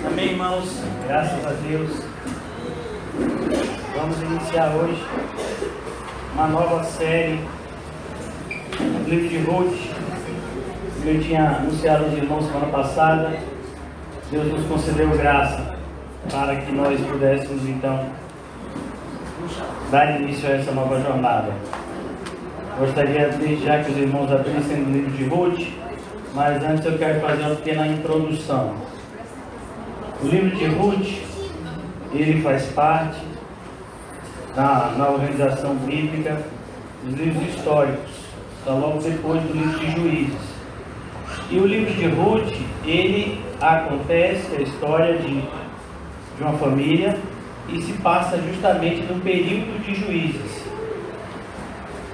Amém, irmãos? Graças a Deus. Vamos iniciar hoje uma nova série do livro de Ruth. Como eu tinha anunciado aos irmãos semana passada, Deus nos concedeu graça para que nós pudéssemos então dar início a essa nova jornada. Gostaria desde já que os irmãos abrissem o livro de Ruth, mas antes eu quero fazer uma pequena introdução. O livro de Ruth, ele faz parte na organização bíblica dos livros históricos, está logo depois do livro de Juízes. E o livro de Ruth, ele acontece a história de uma família e se passa justamente no período de Juízes.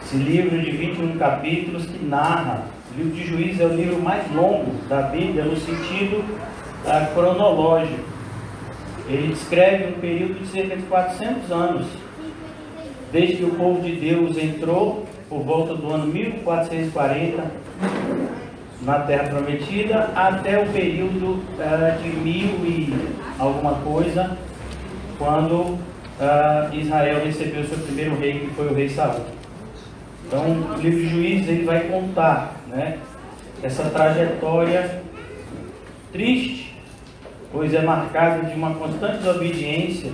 Esse livro de 21 capítulos que narra, o livro de Juízes é o livro mais longo da Bíblia no sentido cronológico. Ele descreve um período de cerca de 400 anos, desde que o povo de Deus entrou por volta do ano 1440 na Terra Prometida, até o período de 1000 e alguma coisa, quando Israel recebeu seu primeiro rei, que foi o rei Saul. Então, o livro de Juízes ele vai contar, né, essa trajetória triste, pois é marcada de uma constante desobediência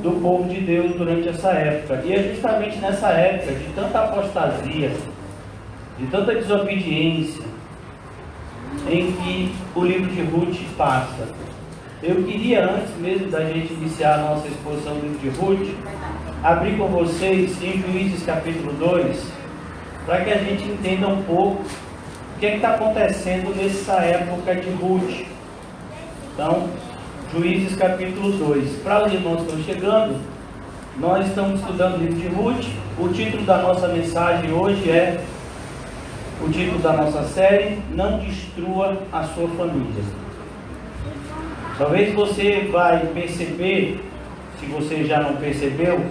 do povo de Deus durante essa época. E é justamente nessa época de tanta apostasia, de tanta desobediência, em que o livro de Ruth passa. Eu queria, antes mesmo da gente iniciar a nossa exposição do livro de Ruth, abrir com vocês em Juízes capítulo 2, para que a gente entenda um pouco o que está acontecendo nessa época de Ruth. Então, Juízes capítulo 2. Para os irmãos que estão chegando, nós estamos estudando o livro de Ruth. O título da nossa mensagem hoje é o título da nossa série: Não Destrua a Sua Família. Talvez você vai perceber, se você já não percebeu,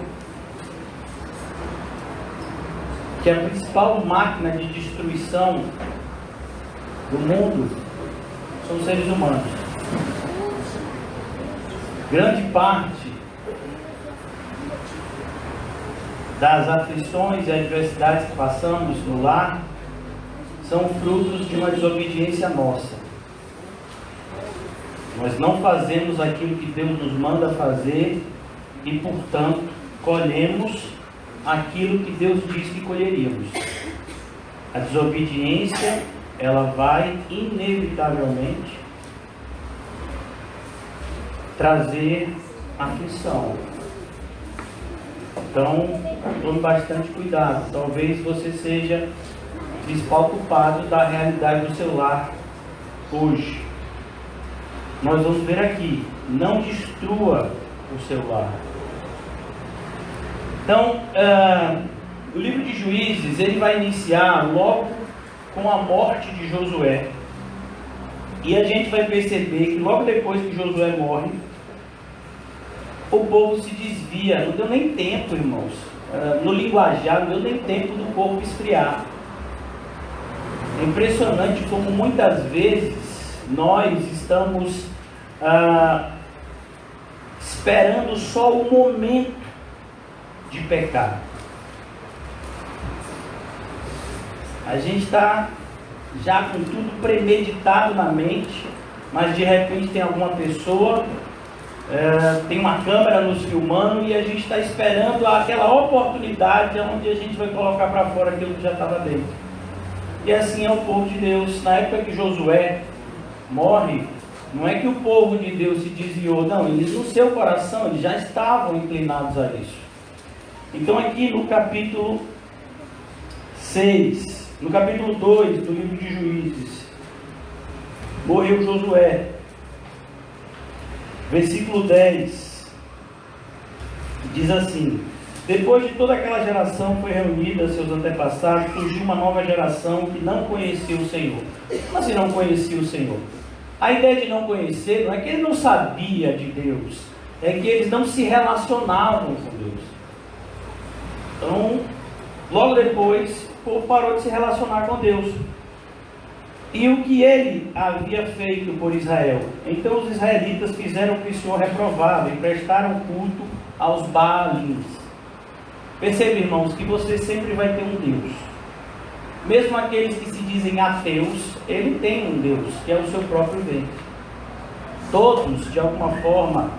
que a principal máquina de destruição do mundo são os seres humanos. Grande parte das aflições e adversidades que passamos no lar são frutos de uma desobediência nossa. Nós não fazemos aquilo que Deus nos manda fazer e, portanto, colhemos aquilo que Deus disse que colheríamos. A desobediência, ela vai inevitavelmente trazer aflição. Então, tome bastante cuidado. Talvez você seja o principal culpado da realidade do seu lar hoje. Nós vamos ver aqui: não destrua o seu lar. Então, o livro de Juízes, ele vai iniciar logo com a morte de Josué. E a gente vai perceber que logo depois que Josué morre, o povo se desvia. Não deu nem tempo, irmãos. No linguajar, não deu nem tempo do povo esfriar. É impressionante como muitas vezes nós estamos esperando só o momento de pecar. A gente está já com tudo premeditado na mente, mas de repente tem alguma pessoa, tem uma câmera nos filmando e a gente está esperando aquela oportunidade onde a gente vai colocar para fora aquilo que já estava dentro. E assim é o povo de Deus. Na época que Josué morre, não é que o povo de Deus se desviou, não, eles no seu coração eles já estavam inclinados a isso. Então aqui no capítulo 6, no capítulo 2 do livro de Juízes, morreu Josué. Versículo 10 diz assim: depois de toda aquela geração foi reunida, seus antepassados, surgiu uma nova geração que não conhecia o Senhor. Como assim não conhecia o Senhor? A ideia de não conhecer não é que ele não sabia de Deus, é que eles não se relacionavam com Deus. Então, logo depois, o povo parou de se relacionar com Deus. e o que ele havia feito por Israel. Então os israelitas fizeram o que o Senhor reprovava e prestaram culto aos Baalins. Perceba, irmãos, que você sempre vai ter um Deus. Mesmo aqueles que se dizem ateus, ele tem um Deus, que é o seu próprio ventre. Todos, de alguma forma,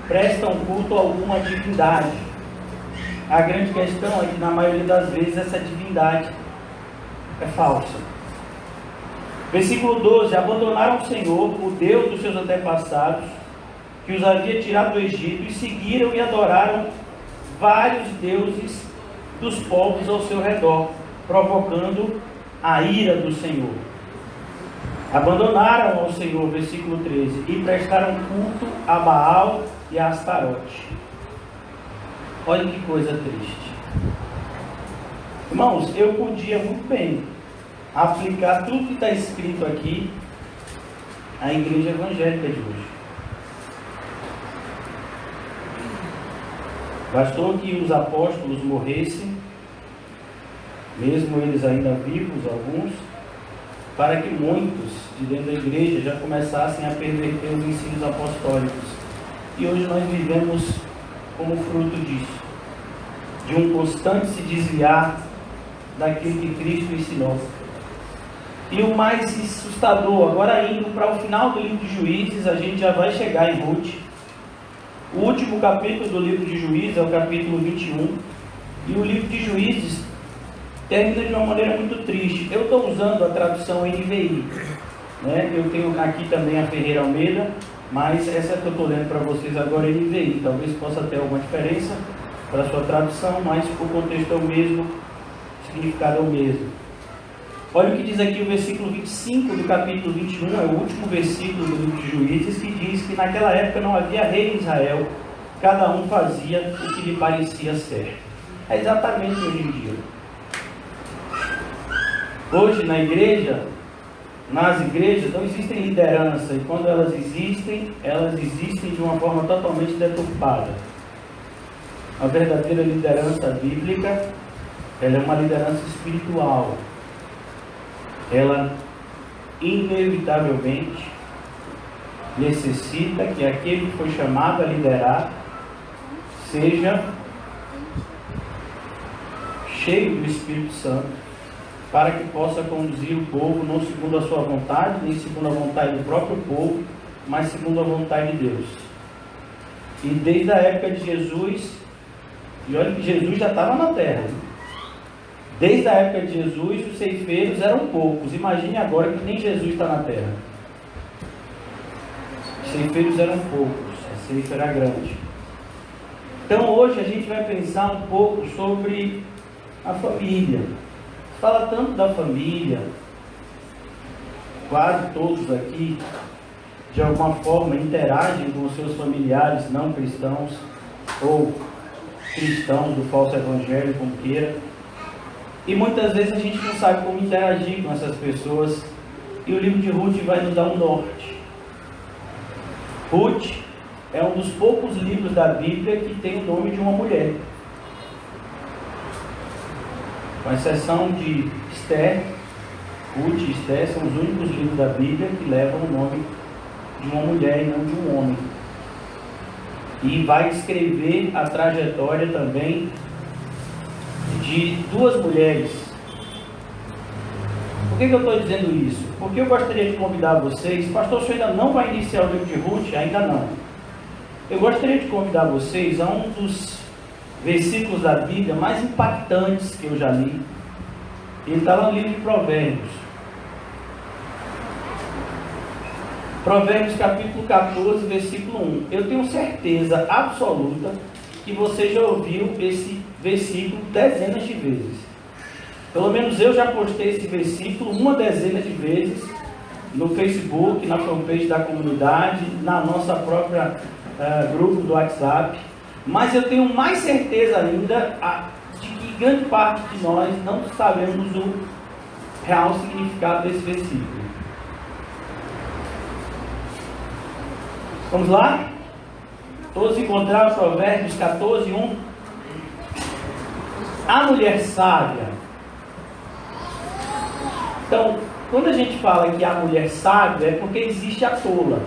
prestam culto a alguma divindade. A grande questão é que, na maioria das vezes, essa divindade é falsa. Versículo 12: abandonaram o Senhor, o Deus dos seus antepassados, que os havia tirado do Egito, e seguiram e adoraram vários deuses dos povos ao seu redor, provocando a ira do Senhor. Abandonaram ao Senhor, versículo 13, e prestaram culto a Baal e a Astarote. Olha que coisa triste. Irmãos, eu podia muito bem aplicar tudo que está escrito aqui à igreja evangélica de hoje. Bastou que os apóstolos morressem, mesmo eles ainda vivos, alguns, para que muitos de dentro da igreja já começassem a perverter os ensinos apostólicos. E hoje nós vivemos como fruto disso, de um constante se desviar daquilo que Cristo ensinou. E o mais assustador, agora indo para o final do livro de Juízes, a gente já vai chegar em Ruth. O último capítulo do livro de Juízes é o capítulo 21, e o livro de Juízes termina de uma maneira muito triste. Eu estou usando a tradução NVI, né? Eu tenho aqui também a Ferreira Almeida, mas essa que eu estou lendo para vocês agora é NVI. Talvez possa ter alguma diferença para a sua tradução, mas o contexto é o mesmo, o significado é o mesmo. Olha o que diz aqui o versículo 25 do capítulo 21, é o último versículo do livro de Juízes, que diz que naquela época não havia rei em Israel, cada um fazia o que lhe parecia certo. É exatamente hoje em dia. Hoje na igreja, nas igrejas não existem liderança, e quando elas existem de uma forma totalmente deturpada. A verdadeira liderança bíblica, ela é uma liderança espiritual. Ela inevitavelmente necessita que aquele que foi chamado a liderar seja cheio do Espírito Santo, para que possa conduzir o povo não segundo a sua vontade, nem segundo a vontade do próprio povo, mas segundo a vontade de Deus. E desde a época de Jesus, e olha que Jesus já estava na terra, desde a época de Jesus, os ceifeiros eram poucos. Imagine agora que nem Jesus está na terra. Os ceifeiros eram poucos, a ceifa era grande. Então hoje a gente vai pensar um pouco sobre a família. Fala tanto da família, quase todos aqui, de alguma forma, interagem com os seus familiares não cristãos, ou cristãos do falso evangelho, como queira. E muitas vezes a gente não sabe como interagir com essas pessoas. E o livro de Ruth vai nos dar um norte. Ruth é um dos poucos livros da Bíblia que tem o nome de uma mulher. Com exceção de Esther, Ruth e Esther são os únicos livros da Bíblia que levam o nome de uma mulher e não de um homem. E vai escrever a trajetória também de duas mulheres. Por que eu estou dizendo isso? Porque eu gostaria de convidar vocês. Pastor, o senhor ainda não vai iniciar o livro de Ruth? Ainda não. Eu gostaria de convidar vocês a um dos versículos da Bíblia mais impactantes que eu já li. Ele está lá no livro de Provérbios. Provérbios capítulo 14, versículo 1. Eu tenho certeza absoluta que você já ouviu esse versículo dezenas de vezes. Pelo menos eu já postei esse versículo uma dezena de vezes no Facebook, na fanpage da comunidade, na nossa própria grupo do WhatsApp. Mas eu tenho mais certeza ainda de que grande parte de nós não sabemos o real significado desse versículo. Vamos lá? Todos encontraram Provérbios 14, 1? A mulher sábia. Então, Quando a gente fala que a mulher sábia, é porque existe a tola.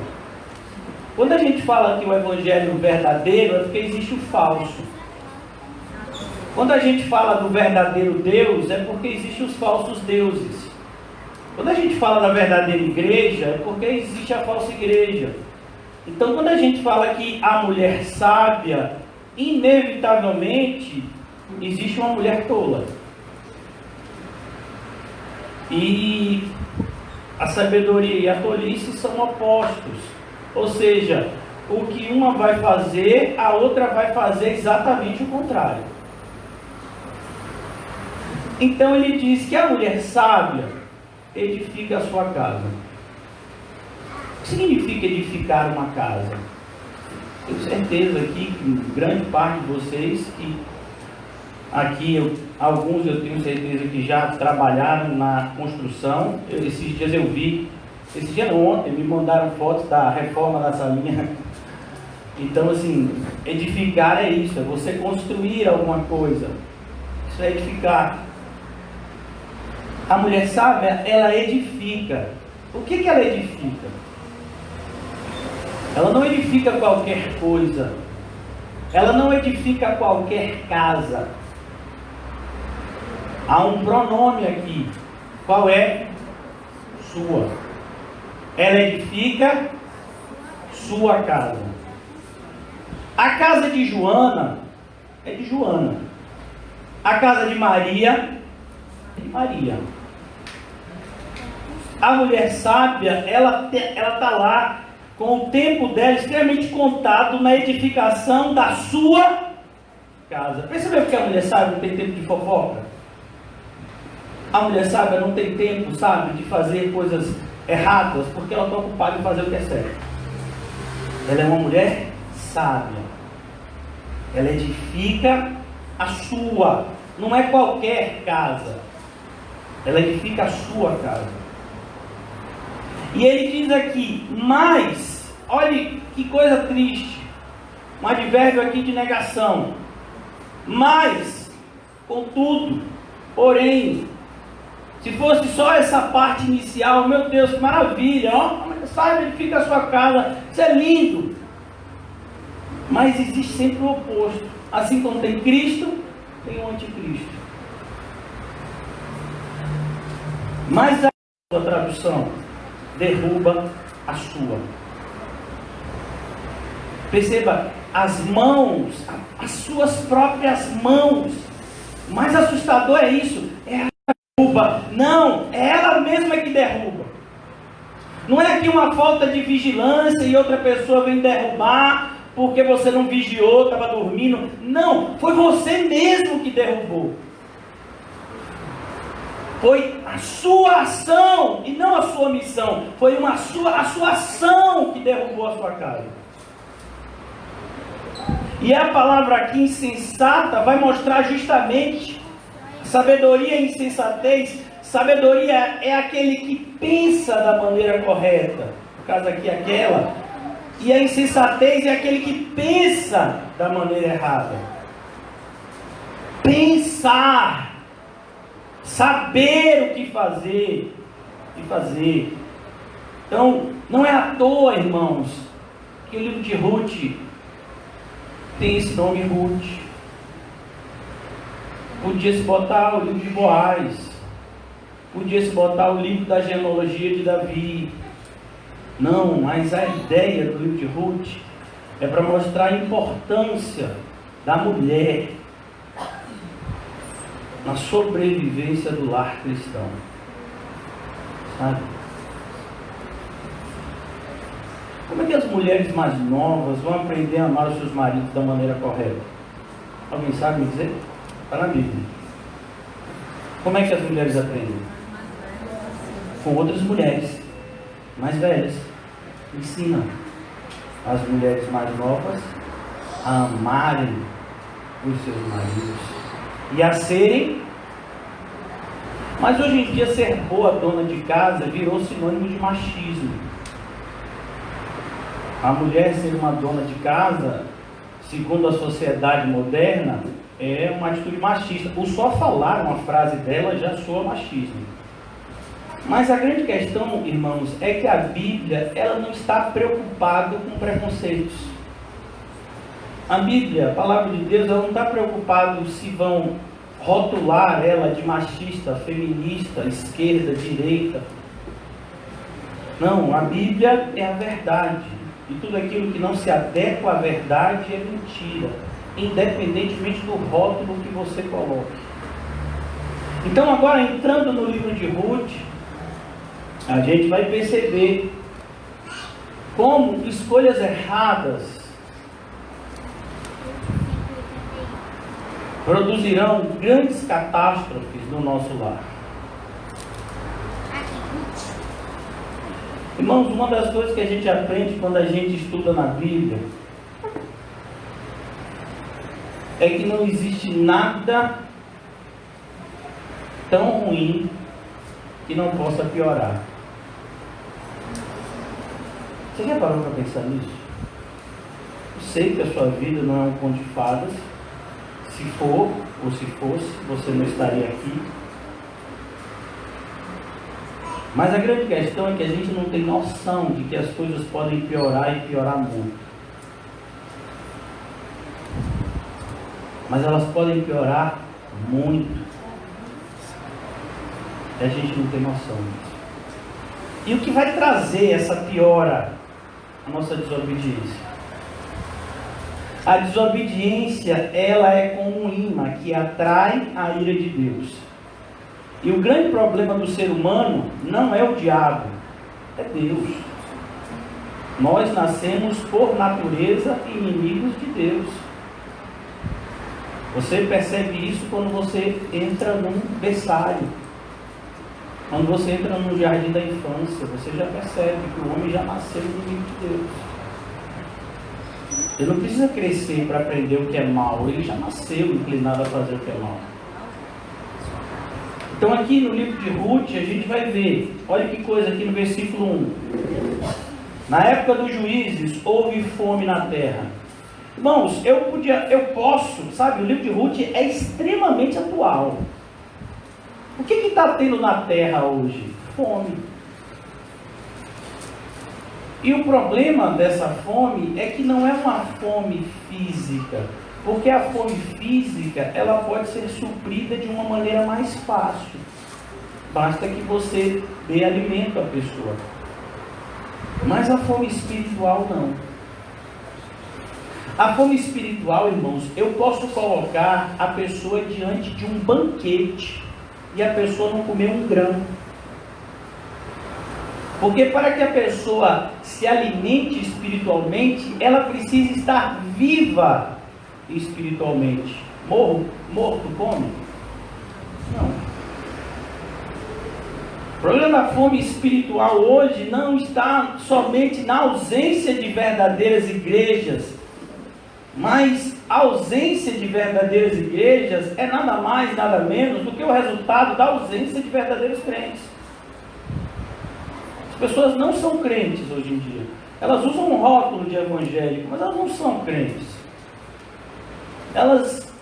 Quando a gente fala que o evangelho verdadeiro, é porque existe o falso. Quando a gente fala do verdadeiro Deus, é porque existem os falsos deuses. Quando a gente fala da verdadeira igreja, é porque existe a falsa igreja. Então, quando a gente fala que a mulher sábia, inevitavelmente, existe uma mulher tola. E a sabedoria e a tolice são opostos. Ou seja, o que uma vai fazer, a outra vai fazer exatamente o contrário. Então ele diz que a mulher sábia edifica a sua casa. O que significa edificar uma casa? Tenho certeza aqui que grande parte de vocês que aqui, alguns eu tenho certeza que já trabalharam na construção. Esses dias eu vi, esse dia não, ontem, me mandaram fotos da reforma da salinha. Então assim, edificar é isso, é você construir alguma coisa. Isso é edificar. A mulher sábia, ela edifica. O que ela edifica? Ela não edifica qualquer coisa. Ela não edifica qualquer casa. Há um pronome aqui. Qual é? Sua. Ela edifica sua casa. A casa de Joana é de Joana. A casa de Maria é de Maria. A mulher sábia, ela está lá com o tempo dela extremamente contado na edificação da sua casa. Percebeu que a mulher sábia não tem tempo de fofoca? A mulher sábia não tem tempo, sabe, de fazer coisas erradas, porque ela está ocupada em fazer o que é certo. Ela é uma mulher sábia. Ela edifica a sua. Não é qualquer casa. Ela edifica a sua casa. E ele diz aqui, mas, olhe que coisa triste, um advérbio aqui de negação. Mas, contudo, porém, se fosse só essa parte inicial, meu Deus, que maravilha, ó, sabe, edifica a sua casa, isso é lindo. Mas existe sempre o oposto. Assim como tem Cristo, tem o anticristo. Mas a sua tradução derruba a sua. Perceba, as mãos, as suas próprias mãos. O mais assustador é isso, é a derruba. Não, é ela mesma que derruba. Não é que uma falta de vigilância e outra pessoa vem derrubar porque você não vigiou, estava dormindo. Não, foi você mesmo que derrubou. Foi a sua ação e não a sua missão. Foi a sua ação que derrubou a sua casa. E a palavra aqui, insensata, vai mostrar justamente sabedoria e insensatez. Sabedoria é aquele que pensa da maneira correta. No caso aqui, aquela. E a insensatez é aquele que pensa da maneira errada. Pensar. Saber o que fazer e fazer. Então, não é à toa, irmãos, que o livro de Ruth tem esse nome, Ruth. Podia-se botar o livro de Boaz. Podia-se botar o livro da genealogia de Davi. Não, mas a ideia do livro de Ruth é para mostrar a importância da mulher na sobrevivência do lar cristão. Sabe? Como é que as mulheres mais novas vão aprender a amar os seus maridos da maneira correta? Alguém sabe me dizer? Está na Bíblia. Como é que as mulheres aprendem? Com outras mulheres mais velhas. Ensina as mulheres mais novas a amarem os seus maridos e a serem. Mas hoje em dia ser boa dona de casa virou sinônimo de machismo. A mulher ser uma dona de casa, segundo a sociedade moderna, é uma atitude machista. O só falar uma frase dela já soa machismo. Mas a grande questão, irmãos, é que a Bíblia, ela não está preocupada com preconceitos. A Bíblia, a palavra de Deus, ela não está preocupada se vão rotular ela de machista, feminista, esquerda, direita. Não, a Bíblia é a verdade. E tudo aquilo que não se adequa à verdade é mentira, independentemente do rótulo que você coloque. Então agora, entrando no livro de Ruth, a gente vai perceber como escolhas erradas produzirão grandes catástrofes no nosso lar. Irmãos, uma das coisas que a gente aprende quando a gente estuda na Bíblia é que não existe nada tão ruim que não possa piorar. Você já parou para pensar nisso? Eu sei que a sua vida não é um conto de fadas. Se for, ou se fosse, você não estaria aqui. Mas a grande questão é que a gente não tem noção de que as coisas podem piorar e piorar muito. Mas elas podem piorar muito. E a gente não tem noção disso. E o que vai trazer essa piora? A nossa desobediência. A desobediência, ela é como um imã que atrai a ira de Deus. E o grande problema do ser humano não é o diabo, é Deus. Nós nascemos por natureza inimigos de Deus. Você percebe isso quando você entra num berçário. Quando você entra no jardim da infância, você já percebe que o homem já nasceu inimigo de Deus. Ele não precisa crescer para aprender o que é mal, ele já nasceu inclinado a fazer o que é mal. Então aqui no livro de Ruth a gente vai ver, olha que coisa aqui no versículo 1. Na época dos juízes houve fome na terra. Irmãos, eu posso, sabe, o livro de Ruth é extremamente atual. O que está tendo na terra hoje? Fome. E o problema dessa fome é que não é uma fome física, porque a fome física ela pode ser suprida de uma maneira mais fácil. Basta que você dê alimento à pessoa. Mas a fome espiritual não. A fome espiritual, irmãos, eu posso colocar a pessoa diante de um banquete e a pessoa não comer um grão. Porque para que a pessoa se alimente espiritualmente, ela precisa estar viva espiritualmente. Morto come? Não. O problema da fome espiritual hoje não está somente na ausência de verdadeiras igrejas, mas a ausência de verdadeiras igrejas é nada mais, nada menos do que o resultado da ausência de verdadeiros crentes. As pessoas não são crentes hoje em dia. Elas usam um rótulo de evangélico, mas elas não são crentes. Elas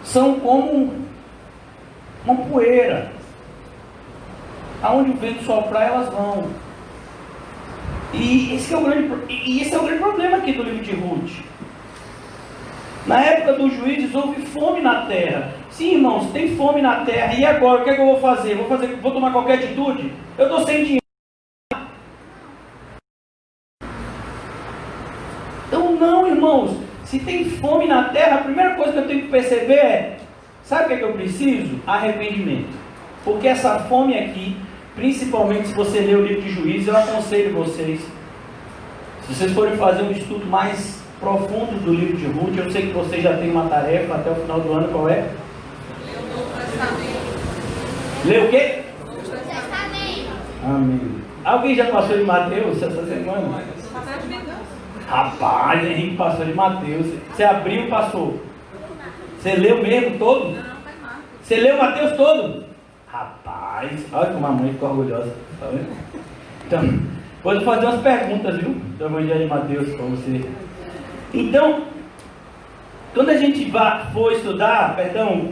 são como uma poeira. Aonde o vento soprar, elas vão. E esse é o grande problema aqui do livro de Ruth. Na época dos juízes houve fome na terra. Sim, irmãos, tem fome na terra. E agora, o que é que eu vou fazer? Vou tomar qualquer atitude? Eu estou sem dinheiro. Então não, irmãos. Se tem fome na terra, a primeira coisa que eu tenho que perceber é, sabe o que é que eu preciso? Arrependimento. Porque essa fome aqui, principalmente se você ler o livro de Juízes, eu aconselho vocês, se vocês forem fazer um estudo mais profundo do livro de Ruth, eu sei que vocês já têm uma tarefa até o final do ano, qual é? Ler o quê? Amém. Alguém já passou de Mateus essa semana? Rapaz, Henrique passou de Mateus. Você abriu e passou. Você leu mesmo todo? Você leu Mateus todo? Rapaz, olha como a mãe ficou orgulhosa. Tá vendo? Então, vou fazer umas perguntas, viu? Do Evangelho de Mateus para você. Então, Quando a gente for estudar,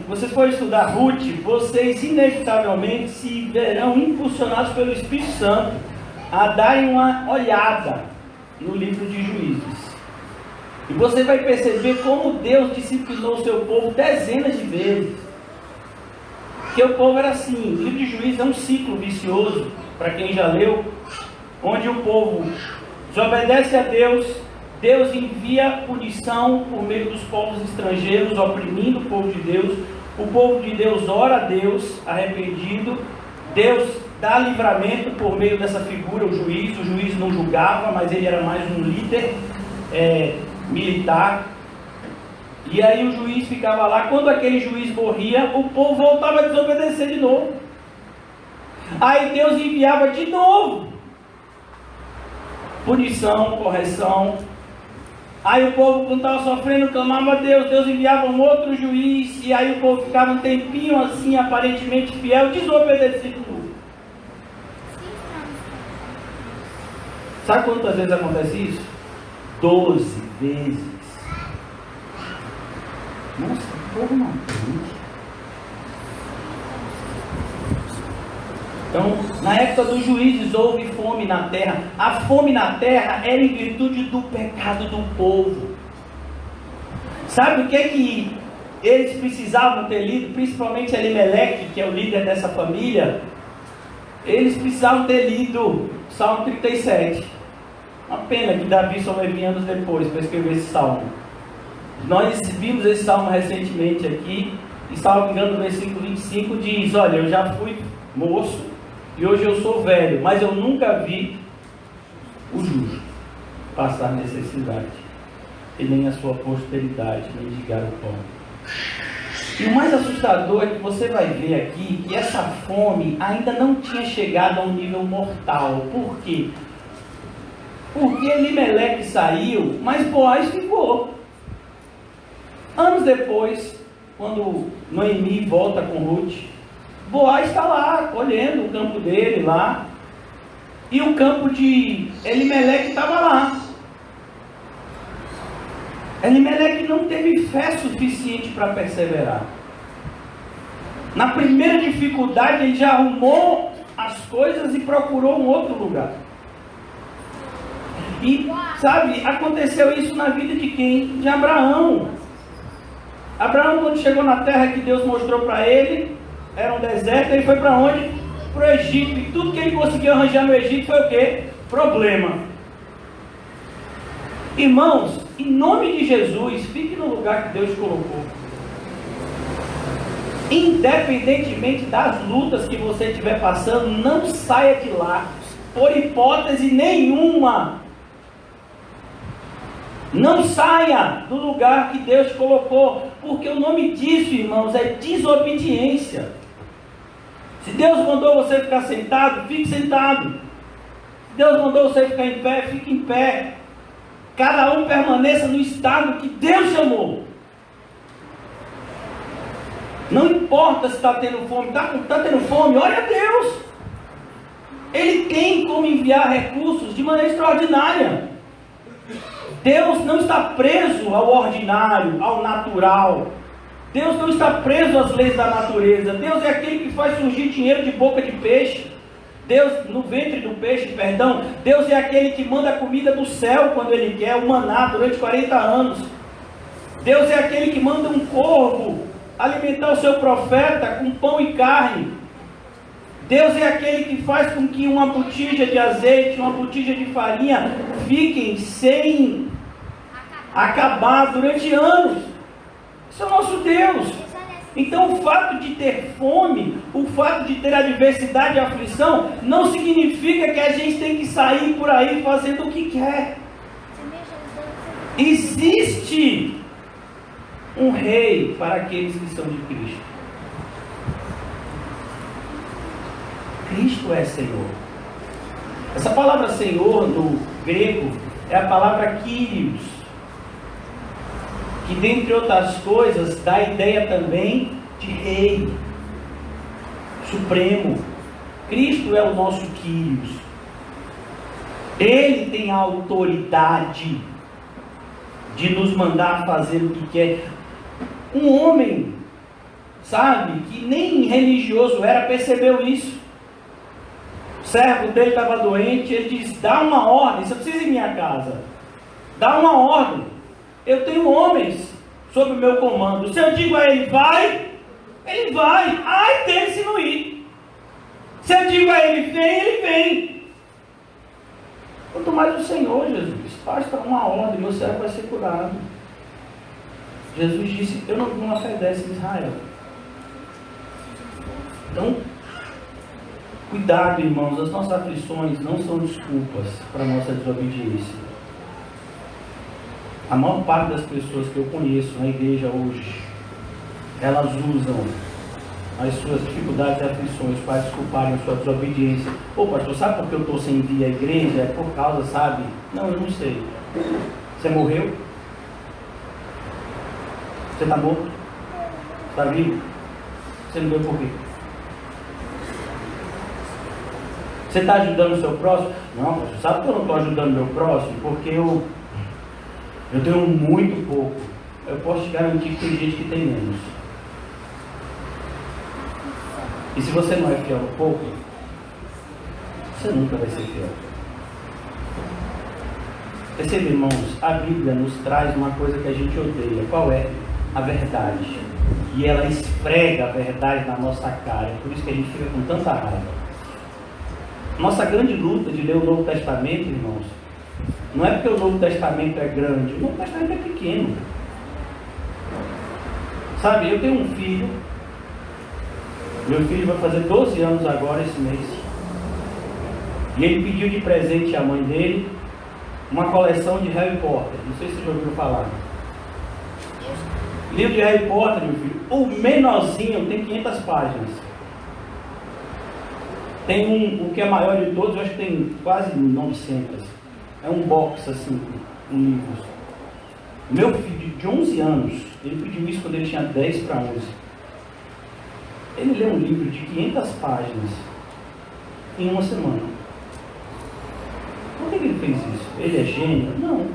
vocês forem estudar Ruth, vocês inevitavelmente se verão impulsionados pelo Espírito Santo a darem uma olhada no livro de Juízes. E você vai perceber como Deus disciplinou o seu povo dezenas de vezes. Porque o povo era assim. O livro de Juízes é um ciclo vicioso, para quem já leu, onde o povo desobedece a Deus, Deus envia punição por meio dos povos estrangeiros, oprimindo o povo de Deus. O povo de Deus ora a Deus, arrependido. Deus dá livramento por meio dessa figura, o juiz. O juiz não julgava, mas ele era mais um líder militar. E aí o juiz ficava lá. Quando aquele juiz morria, o povo voltava a desobedecer de novo. Aí Deus enviava de novo punição, correção. Aí o povo, quando estava sofrendo, clamava a Deus. Deus enviava um outro juiz. E aí o povo ficava um tempinho assim, aparentemente fiel, desobedecido de novo. Sabe quantas vezes acontece isso? 12 vezes. Nossa, o povo não entende. Então, na época dos juízes houve fome na terra. A fome na terra era em virtude do pecado do povo. Sabe o que é que eles precisavam ter lido? Principalmente Elimeleque, que é o líder dessa família. Eles precisavam ter lido Salmo 37. Uma pena que Davi só vai vir anos depois para escrever esse salmo. Nós vimos esse salmo recentemente aqui. E salvo me engano, no versículo 25 diz: olha, eu já fui moço e hoje eu sou velho, mas eu nunca vi o justo passar necessidade, e nem a sua posteridade mendigar o pão. E o mais assustador é que você vai ver aqui que essa fome ainda não tinha chegado a um nível mortal. Por quê? Porque Elimeleque saiu, mas Boaz ficou. Anos depois, quando Noemi volta com Ruth, Boaz está lá, colhendo o campo dele lá. E o campo de Elimeleque estava lá. Elimeleque não teve fé suficiente para perseverar. Na primeira dificuldade, ele já arrumou as coisas e procurou um outro lugar. E, sabe, aconteceu isso na vida de quem? De Abraão. Abraão, quando chegou na terra que Deus mostrou para ele, era um deserto, ele foi para onde? Para o Egito. E tudo que ele conseguiu arranjar no Egito foi o quê? Problema. Irmãos, em nome de Jesus, fique no lugar que Deus colocou. Independentemente das lutas que você estiver passando, não saia de lá, por hipótese nenhuma. Não saia do lugar que Deus colocou, porque o nome disso, irmãos, é desobediência. Se Deus mandou você ficar sentado, fique sentado. Se Deus mandou você ficar em pé, fique em pé. Cada um permaneça no estado que Deus chamou. Não importa se está tendo fome. Está tendo fome? Olha a Deus. Ele tem como enviar recursos de maneira extraordinária. Deus não está preso ao ordinário, ao natural. Deus não está preso às leis da natureza. Deus é aquele que faz surgir dinheiro de boca de peixe. Deus, no ventre do peixe, perdão. Deus é aquele que manda a comida do céu quando Ele quer, o maná, durante 40 anos. Deus é aquele que manda um corvo alimentar o seu profeta com pão e carne. Deus é aquele que faz com que uma botija de azeite, uma botija de farinha fiquem sem acabar durante anos. Esse é o nosso Deus. Então o fato de ter fome, o fato de ter adversidade e aflição, não significa que a gente tem que sair por aí fazendo o que quer. Existe um rei para aqueles que são de Cristo. Cristo é Senhor. Essa palavra Senhor no grego é a palavra Kyrios, que dentre outras coisas dá a ideia também de rei supremo. Cristo é o nosso Kyrios. Ele tem a autoridade de nos mandar fazer o que quer. Um homem, sabe, que nem religioso era, percebeu isso. O servo dele estava doente, ele diz: dá uma ordem, você precisa ir em minha casa. Dá uma ordem. Eu tenho homens sob o meu comando. Se eu digo a ele, vai, ele vai. Ai dele se não ir. Se eu digo a ele, vem, ele vem. Quanto mais o Senhor, Jesus, basta uma ordem, meu servo vai ser curado. Jesus disse: eu não há fé dessa em Israel. Então, cuidado, irmãos, as nossas aflições não são desculpas para a nossa desobediência. A maior parte das pessoas que eu conheço na igreja hoje, elas usam as suas dificuldades e aflições para desculparem a sua desobediência. Ô pastor, sabe por que eu estou sem vir à igreja? É por causa, sabe? Não, eu não sei. Você morreu? Você está morto? Está vivo? Você não veio por quê? Você está ajudando o seu próximo? Não, pastor, sabe que eu não estou ajudando o meu próximo? Porque eu tenho muito pouco. Eu posso te garantir que tem gente que tem menos. E se você não é fiel no pouco, você nunca vai ser fiel. Perceba, irmãos, a Bíblia nos traz uma coisa que a gente odeia. Qual é? A verdade. E ela esfrega a verdade na nossa cara. É por isso que a gente fica com tanta raiva. Nossa grande luta de ler o Novo Testamento, irmãos, não é porque o Novo Testamento é grande, o Novo Testamento é pequeno. Sabe, eu tenho um filho, meu filho vai fazer 12 anos agora esse mês, e ele pediu de presente à mãe dele uma coleção de Harry Potter. Não sei se você já ouviu falar. Livro de Harry Potter, meu filho, o menorzinho tem 500 páginas. Tem o que é maior de todos, eu acho que tem quase 900. É um box assim, com livros. Meu filho de 11 anos, ele pediu isso quando ele tinha 10 para 11. Ele leu um livro de 500 páginas em uma semana. Por que ele fez isso? Ele é gênio? Não.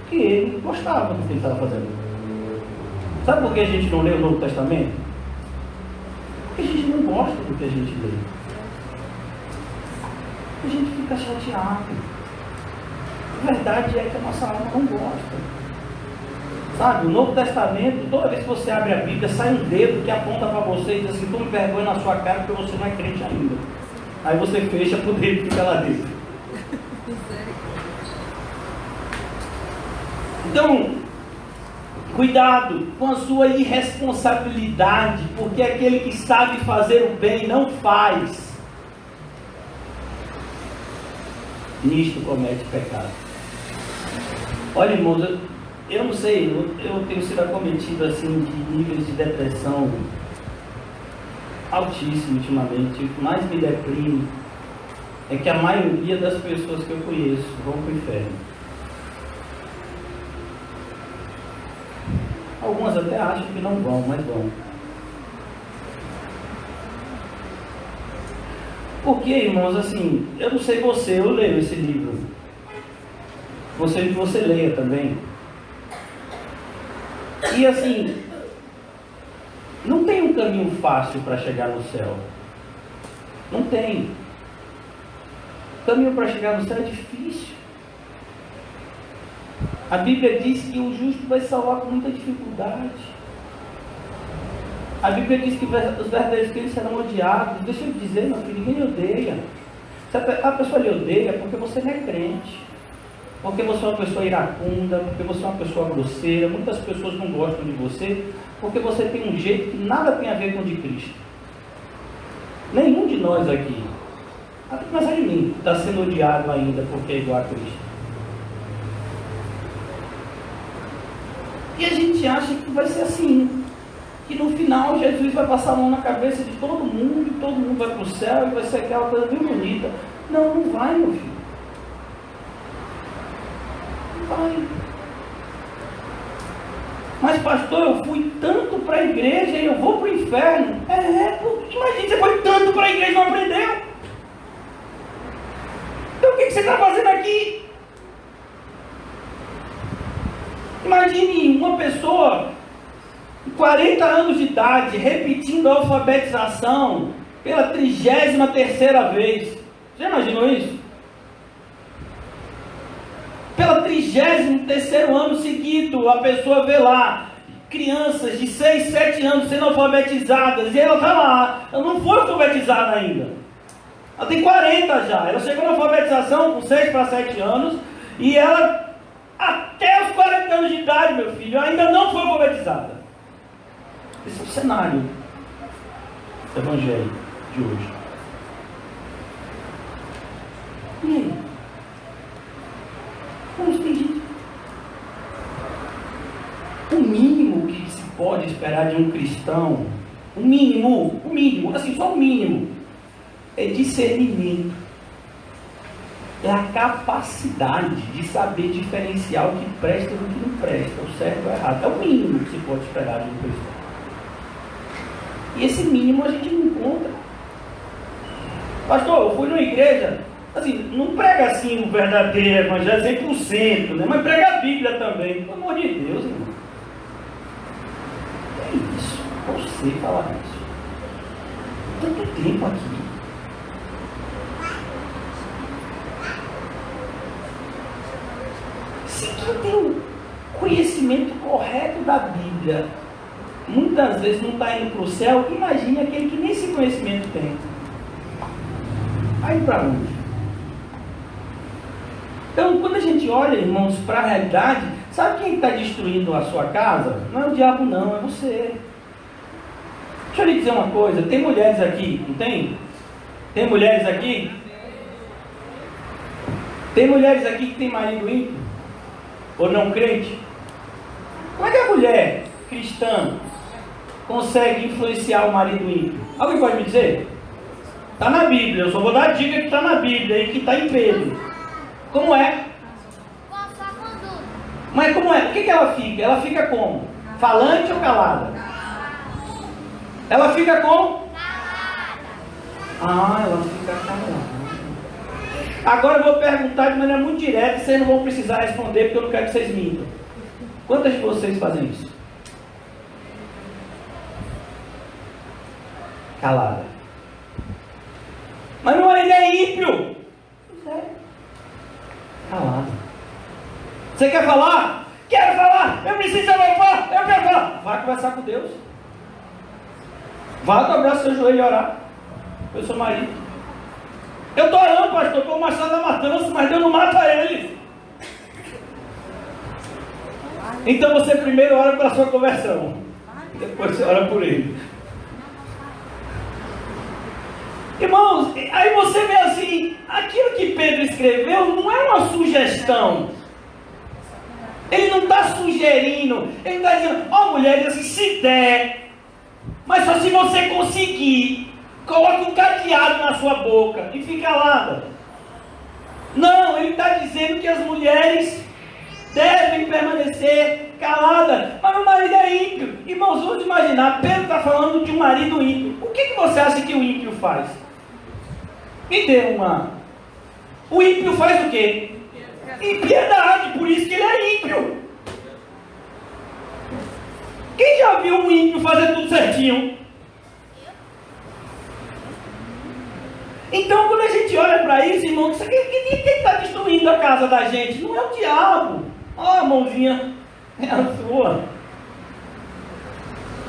Porque ele gostava do que ele estava fazendo. Sabe por que a gente não lê o Novo Testamento? Porque a gente não gosta do que a gente lê. A gente fica chateado. A verdade é que a nossa alma não gosta. Sabe, o Novo Testamento, toda vez que você abre a Bíblia, sai um dedo que aponta para você e diz assim: tome vergonha na sua cara porque você não é crente ainda. Aí você fecha para o dedo ficar lá dentro. Então, cuidado com a sua irresponsabilidade, porque aquele que sabe fazer o bem não faz. Nisto comete pecado. Olha, irmãos, eu não sei, eu tenho sido acometido assim de níveis de depressão altíssimo ultimamente. O que mais me deprime é que a maioria das pessoas que eu conheço vão para o inferno. Algumas até acham que não vão, mas vão. Porque, irmãos, assim, eu não sei você, eu leio esse livro. Você leia também. E assim, não tem um caminho fácil para chegar no céu. Não tem. O caminho para chegar no céu é difícil. A Bíblia diz que o justo vai salvar com muita dificuldade. A Bíblia diz que os verdadeiros crentes serão odiados. Deixa eu dizer, meu filho, ninguém lhe odeia. Se a pessoa lhe odeia é porque você não é crente. Porque você é uma pessoa iracunda, porque você é uma pessoa grosseira. Muitas pessoas não gostam de você porque você tem um jeito que nada tem a ver com o de Cristo. Nenhum de nós aqui, até começar de mim, está sendo odiado ainda porque é igual a Cristo. E a gente acha que vai ser assim, que no final Jesus vai passar a mão na cabeça de todo mundo, e todo mundo vai para o céu e vai ser aquela coisa bem bonita. Não, não vai, meu filho. Não vai. Mas pastor, eu fui tanto para a igreja e eu vou para o inferno. Imagina, você foi tanto para a igreja e não aprendeu. Então o que você está fazendo aqui? Imagine uma pessoa de 40 anos de idade repetindo a alfabetização pela 33ª vez. Já imaginou isso? Pela 33º ano seguido, a pessoa vê lá crianças de 6, 7 anos sendo alfabetizadas, e ela está lá, ela não foi alfabetizada ainda. Ela tem 40 já, ela chegou na alfabetização com 6 para 7 anos, e ela, até os 40 anos de idade, meu filho, ainda não foi alfabetizada. Esse é o cenário do Evangelho de hoje. E aí? Vamos pedir. O mínimo que se pode esperar de um cristão, o mínimo, assim, só o mínimo, é discernimento. É a capacidade de saber diferenciar o que presta do que não presta, o certo e o errado. É o mínimo que se pode esperar de um cristão. E esse mínimo a gente não encontra. Pastor, eu fui numa igreja, assim, não prega assim o verdadeiro evangelho 100%, né? Mas prega a Bíblia também. Pelo amor de Deus, irmão. É isso. Você falar isso. Tanto tempo aqui. Se quem tem o conhecimento correto da Bíblia muitas vezes não está indo para o céu, imagine aquele que nem esse conhecimento tem. Aí para onde? Então, quando a gente olha, irmãos, para a realidade, sabe quem está destruindo a sua casa? Não é o diabo não, é você. Deixa eu lhe dizer uma coisa, tem mulheres aqui, não tem? Tem mulheres aqui? Tem mulheres aqui que tem marido ímpio? Ou não crente? Como é que a mulher cristã consegue influenciar o marido ímpio? Alguém pode me dizer? Está na Bíblia, eu só vou dar a dica que está na Bíblia e que está em Pedro. Como é? Mas como é? O que ela fica? Ela fica como? Falante ou calada? Ela fica como? Ah, ela fica calada. Agora eu vou perguntar de maneira muito direta, vocês não vão precisar responder, porque eu não quero que vocês mintam. Quantas de vocês fazem isso? Calada. Mas meu marido é ímpio. Pois é. Calado. Você quer falar? Quero falar. Eu preciso falar. Eu quero falar. Vai conversar com Deus. Vá dobrar seu joelho e orar pelo seu marido. Eu estou orando, pastor, com o machado da matança, mas Deus não mata ele. Então você primeiro ora pela sua conversão. Depois você ora por ele. Irmãos, aí você vê assim, aquilo que Pedro escreveu não é uma sugestão. Ele não está sugerindo, ele está dizendo, ó mulheres, assim, se der, mas só se você conseguir, coloque um cadeado na sua boca e fique calada. Não, ele está dizendo que as mulheres devem permanecer caladas. Mas o marido é ímpio. Irmãos, vamos imaginar, Pedro está falando de um marido ímpio. O que você acha que o ímpio faz? Me dê uma. O ímpio faz o quê? Impiedade, por isso que ele é ímpio. Quem já viu um ímpio fazer tudo certinho? Então, quando a gente olha para isso, irmão, quem está destruindo a casa da gente? Não é o diabo. Ó, a mãozinha é a sua.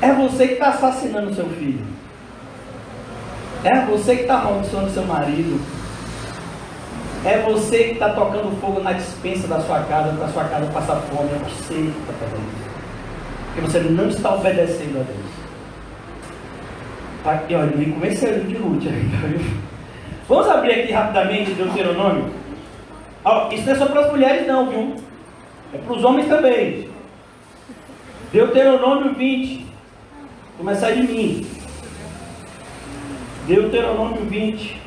É você que está assassinando seu filho. É você que está amaldiçoando seu marido. É você que está tocando fogo na despensa da sua casa, para a sua casa passar fome. É você que está fazendo isso. Porque você não está obedecendo a Deus. E olha, nem comecei a de Ruth ainda, viu? Vamos abrir aqui rapidamente Deuteronômio. Isso não é só para as mulheres não, viu? É para os homens também. Deuteronômio 20. Vou começar de mim. Deuteronômio 20.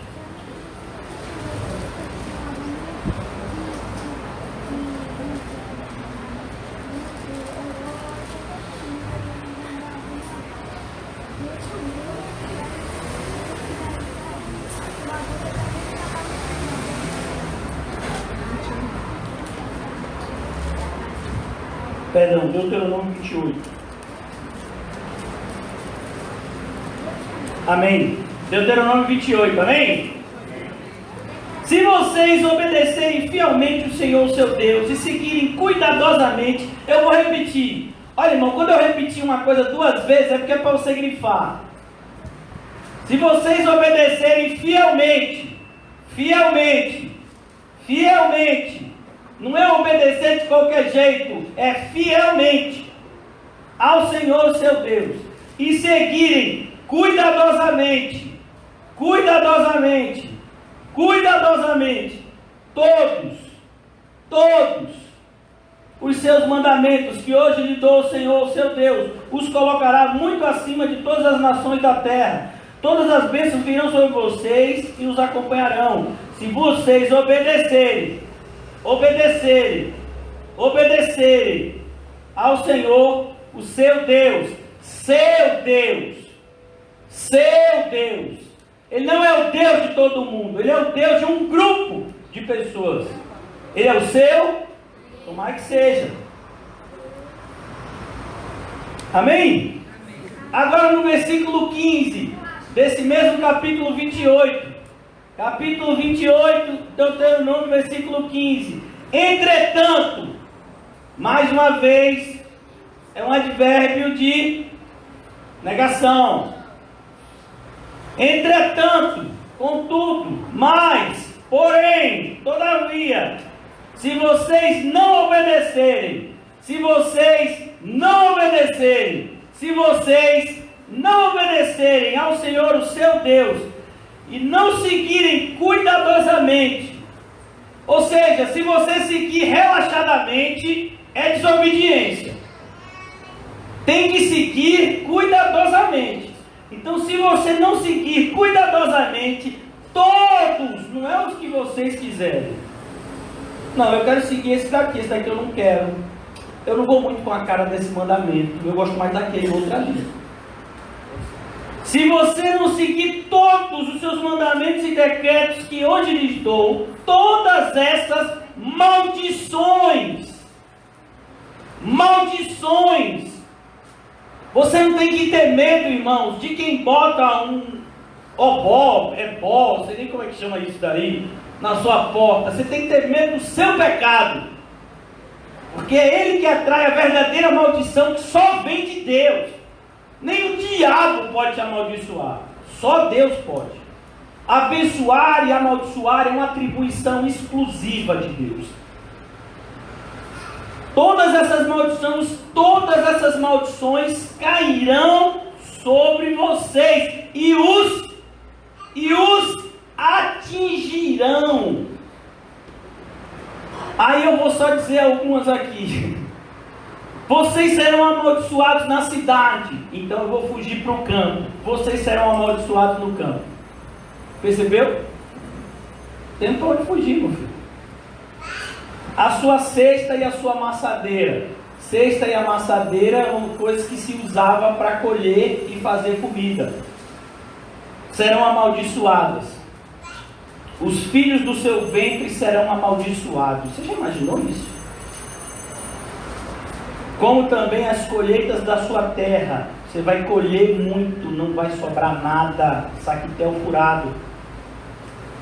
Perdão, Deuteronômio 28. Amém. Deuteronômio 28, amém? Se vocês obedecerem fielmente o Senhor, seu Deus, e seguirem cuidadosamente, eu vou repetir. Olha, irmão, quando eu repetir uma coisa 2 vezes, é porque é para você grifar. Se vocês obedecerem fielmente, não é obedecer de qualquer jeito, é fielmente ao Senhor, seu Deus, e seguirem cuidadosamente, todos os seus mandamentos que hoje lhe dou o Senhor, seu Deus, os colocará muito acima de todas as nações da terra. Todas as bênçãos virão sobre vocês e os acompanharão, se vocês obedecerem ao Senhor, o seu Deus. Ele não é o Deus de todo mundo, Ele é o Deus de um grupo de pessoas. Ele é o seu, tomara que seja. Amém? Agora no versículo 15, desse mesmo capítulo 28. Capítulo 28, Deuteronômio, versículo 15. Entretanto, mais uma vez, é um advérbio de negação. Entretanto, contudo, mas, porém, todavia, se vocês não obedecerem ao Senhor, o seu Deus, e não seguirem cuidadosamente, ou seja, se você seguir relaxadamente, é desobediência. Tem que seguir cuidadosamente. Então, se você não seguir cuidadosamente, todos, não é os que vocês quiserem. Não, eu quero seguir esse daqui eu não quero. Eu não vou muito com a cara desse mandamento, eu gosto mais daquele outro ali. Se você não seguir todos os seus mandamentos e decretos que hoje lhes dou, todas essas maldições, você não tem que ter medo, irmãos, de quem bota um obó, não sei nem como é que chama isso daí, na sua porta. Você tem que ter medo do seu pecado, porque é ele que atrai a verdadeira maldição, que só vem de Deus. Nem o diabo pode te amaldiçoar, só Deus pode. Abençoar e amaldiçoar é uma atribuição exclusiva de Deus. Todas essas maldições cairão sobre vocês e os atingirão. Aí eu vou só dizer algumas aqui. Vocês serão amaldiçoados na cidade, então eu vou fugir para o campo. Vocês serão amaldiçoados no campo. Percebeu? Tem para onde fugir, meu filho. A sua cesta e a sua amassadeira. Cesta e amassadeira eram coisas que se usava para colher e fazer comida. Serão amaldiçoadas. Os filhos do seu ventre serão amaldiçoados. Você já imaginou isso? Como também as colheitas da sua terra. Você vai colher muito, não vai sobrar nada. Saquetel furado.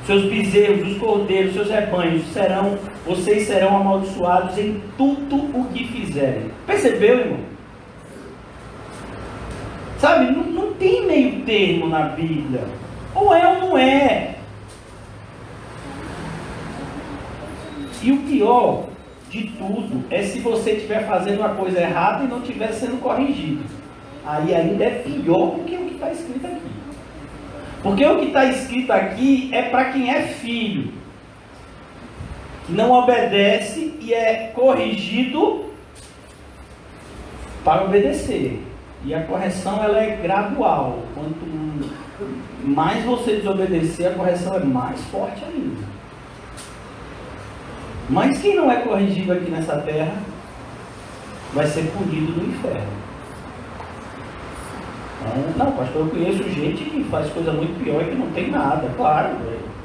Seus bezerros, os cordeiros, seus rebanhos, vocês serão amaldiçoados em tudo o que fizerem. Percebeu, irmão? Sabe, não tem meio termo na Bíblia. Ou é ou não é. E o pior de tudo é se você estiver fazendo uma coisa errada e não estiver sendo corrigido. Aí ainda é pior do que o que está escrito aqui. Porque o que está escrito aqui é para quem é filho, que não obedece e é corrigido para obedecer. E a correção ela é gradual. Quanto mais você desobedecer, a correção é mais forte ainda. Mas quem não é corrigido aqui nessa terra vai ser punido no inferno. Não, pastor, eu conheço gente que faz coisa muito pior e que não tem nada. Claro,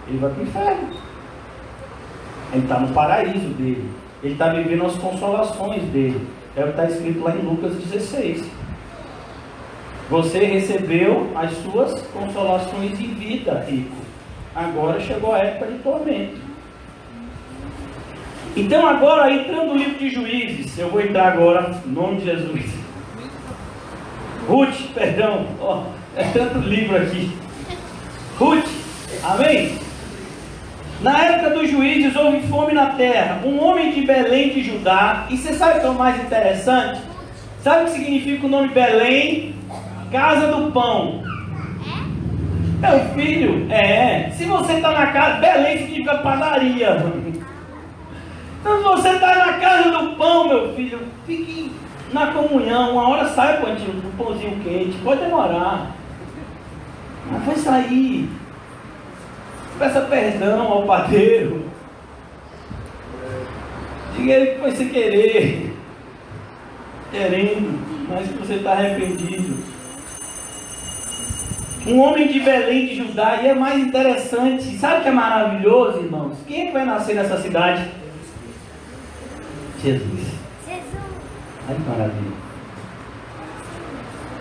ele vai para o inferno. Ele está no paraíso dele. Ele está vivendo as consolações dele. É o que está escrito lá em Lucas 16. Você recebeu as suas consolações de vida, rico. Agora chegou a época de tormento. Então agora, entrando no livro de Juízes, eu vou entrar agora, em nome de Jesus. Ruth, perdão, é tanto livro aqui. Ruth, amém? Na época dos juízes houve fome na terra. Um homem de Belém de Judá. E você sabe o que é o mais interessante? Sabe o que significa o nome Belém? Casa do pão. Meu filho, se você está na casa, Belém significa padaria. Então se você está na casa do pão, meu filho, fique na comunhão. Uma hora sai o pãozinho quente. Pode demorar, mas vai sair. Peça perdão ao padeiro. Diga ele que foi sem querer, querendo, mas que você está arrependido. Um homem de Belém de Judá. E é mais interessante, sabe o que é maravilhoso, irmãos? Quem é que vai nascer nessa cidade? Jesus. Ai que maravilha.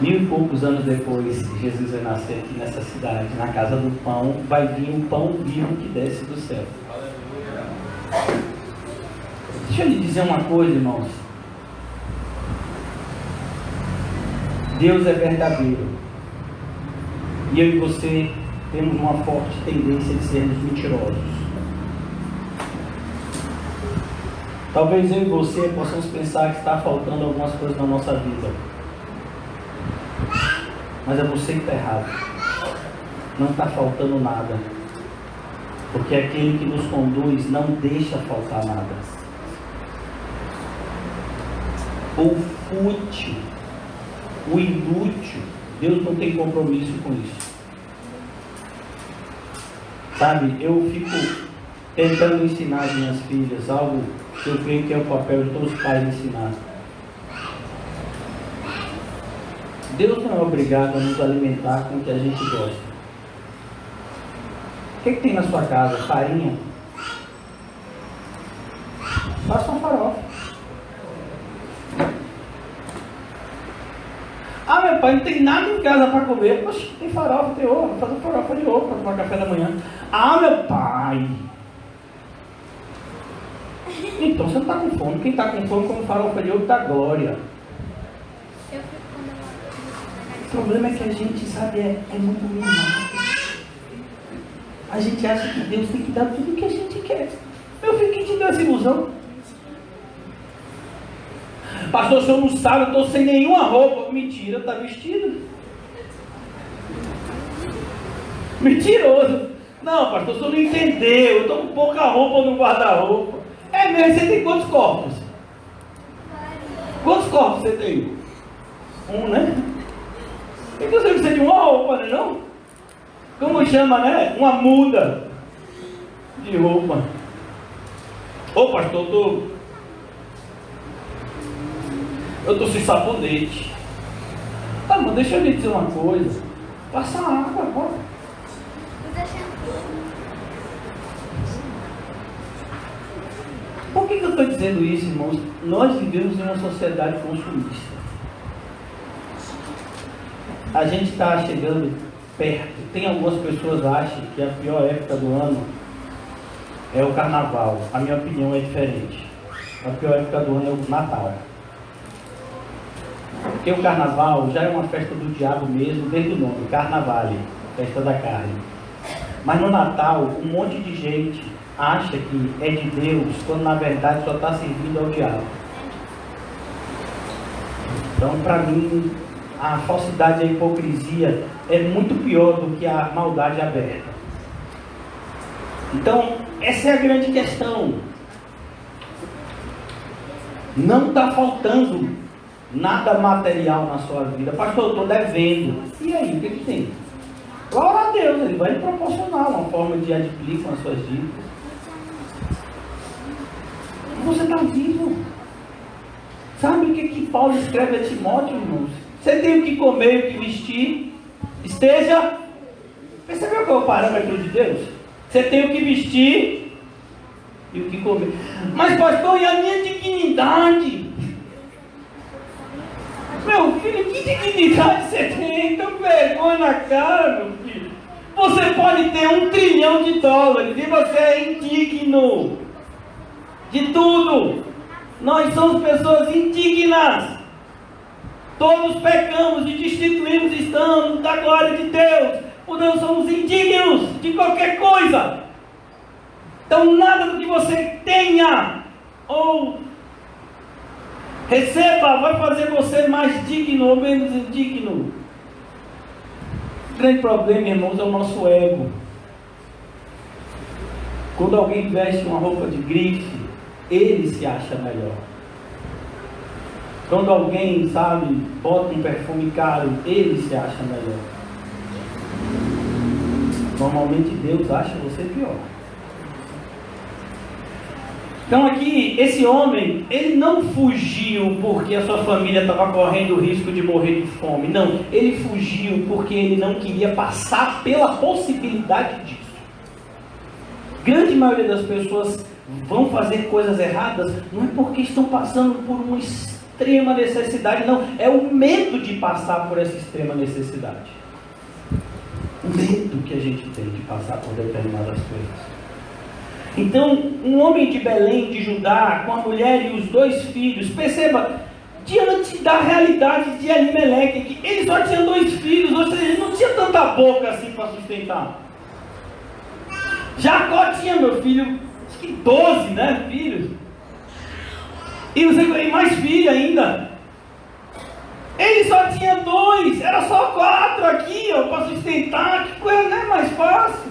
1000 e poucos anos depois, Jesus vai nascer aqui nessa cidade, na casa do pão. Vai vir um pão vivo que desce do céu. Deixa eu lhe dizer uma coisa, irmãos. Deus é verdadeiro. E eu e você temos uma forte tendência de sermos mentirosos. Talvez eu e você possamos pensar que está faltando algumas coisas na nossa vida. Mas é você que está errado. Não está faltando nada. Porque aquele que nos conduz não deixa faltar nada. O fútil, o inútil, Deus não tem compromisso com isso. Sabe, eu fico tentando ensinar as minhas filhas algo que eu creio que é o papel de todos os pais ensinar. Deus não é obrigado a nos alimentar com o que a gente gosta. O que tem na sua casa? Farinha? Faça uma farofa. Ah, meu pai, não tem nada em casa para comer. Poxa, tem farofa, tem ovo. Vou fazer farofa de ovo para tomar café da manhã. Ah, meu pai. Então você não está com fome. Quem está com fome come farofa de ovo da glória. O problema é que a gente, sabe, é muito mimado. A gente acha que Deus tem que dar tudo o que a gente quer. Meu filho, quem te deu essa ilusão? Pastor, o senhor não sabe, eu estou sem nenhuma roupa. Mentira, está vestido. Mentiroso. Não, pastor, o senhor não entendeu. Eu estou com pouca roupa no guarda-roupa. É mesmo, você tem quantos corpos? Quantos corpos você tem? Um, né? Então você precisa de uma roupa, não é não? Como chama, né? Uma muda de roupa. Ô pastor, eu tô sem sabonete. Ah, mas deixa eu lhe dizer uma coisa. Passa água, pô. Por que eu estou dizendo isso, irmãos? Nós vivemos em uma sociedade consumista. A gente está chegando perto. Tem algumas pessoas que acham que a pior época do ano é o carnaval. A minha opinião é diferente. A pior época do ano é o Natal. Porque o carnaval já é uma festa do diabo mesmo, desde o nome, Carnavale, festa da carne. Mas no Natal, um monte de gente acha que é de Deus, quando na verdade só está servindo ao diabo. Então, para mim, a falsidade e a hipocrisia é muito pior do que a maldade aberta. Então, essa é a grande questão. Não está faltando nada material na sua vida. Pastor, eu estou devendo. E aí, o que tem? Glória a Deus, Ele vai lhe proporcionar uma forma de adquirir com as suas dívidas. Você está vivo. Sabe o que Paulo escreve a Timóteo, irmãos? Você tem o que comer e o que vestir. Esteja. Percebeu qual é o parâmetro de Deus? Você tem o que vestir e o que comer. Mas pastor, e a minha dignidade? Meu filho, que dignidade você tem? Então vergonha na cara, meu filho. Você pode ter $1 trilhão e você é indigno de tudo. Nós somos pessoas indignas. Todos pecamos e destituímos estamos da glória de Deus. Portanto, somos indignos de qualquer coisa. Então, nada do que você tenha ou receba vai fazer você mais digno ou menos indigno. O grande problema, irmãos, é o nosso ego. Quando alguém veste uma roupa de grife, ele se acha melhor. Quando alguém, sabe, bota um perfume caro, ele se acha melhor. Normalmente Deus acha você pior. Então aqui, esse homem, ele não fugiu porque a sua família estava correndo o risco de morrer de fome. Não, ele fugiu porque ele não queria passar pela possibilidade disso. Grande maioria das pessoas vão fazer coisas erradas, não é porque estão passando por uma extrema necessidade, não. É o medo de passar por essa extrema necessidade. O medo que a gente tem de passar por determinadas coisas. Então, um homem de Belém, de Judá, com a mulher e os 2 filhos, perceba, diante da realidade de Elimeleque, que ele só tinha 2 filhos, ou seja, ele não tinha tanta boca assim para sustentar. Jacó tinha, meu filho, acho que 12, né, filhos. E você tem mais filho ainda. Ele só tinha 2, era só 4 aqui, ó, para sustentar, que coisa não é mais fácil.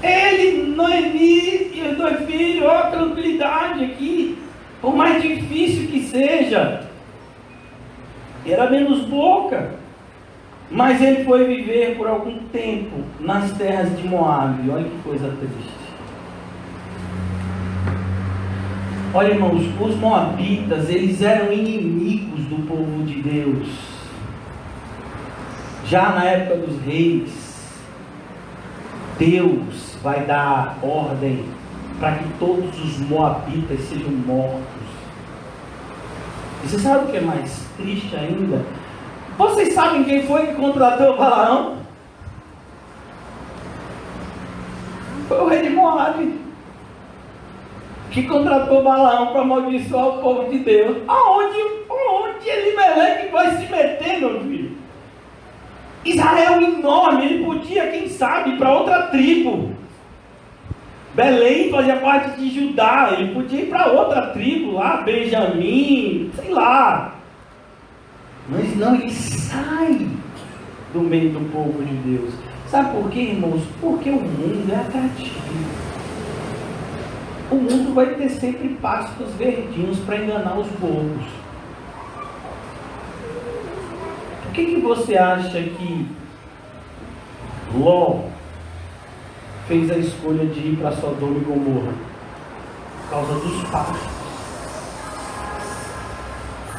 Ele, Noemi e os 2 filhos, ó, tranquilidade aqui, por mais difícil que seja, era menos boca, mas ele foi viver por algum tempo nas terras de Moabe. Olha que coisa triste. Olha, irmãos, os moabitas, eles eram inimigos do povo de Deus, já na época dos reis. Deus vai dar ordem para que todos os moabitas sejam mortos. E você sabe o que é mais triste ainda? Vocês sabem quem foi que contratou Balaão? Foi o rei de Moabe que contratou Balaão para amaldiçoar o povo de Deus. Aonde Elimeleque vai se meter, meu filho? Israel enorme, ele podia, quem sabe, ir para outra tribo. Belém fazia parte de Judá, ele podia ir para outra tribo lá, Benjamim, sei lá. Mas não, ele sai do meio do povo de Deus. Sabe por quê, irmãos? Porque o mundo é atrativo. O mundo vai ter sempre pastos verdinhos para enganar os bobos. Por que você acha que Ló fez a escolha de ir para Sodoma e Gomorra? Por causa dos pastos.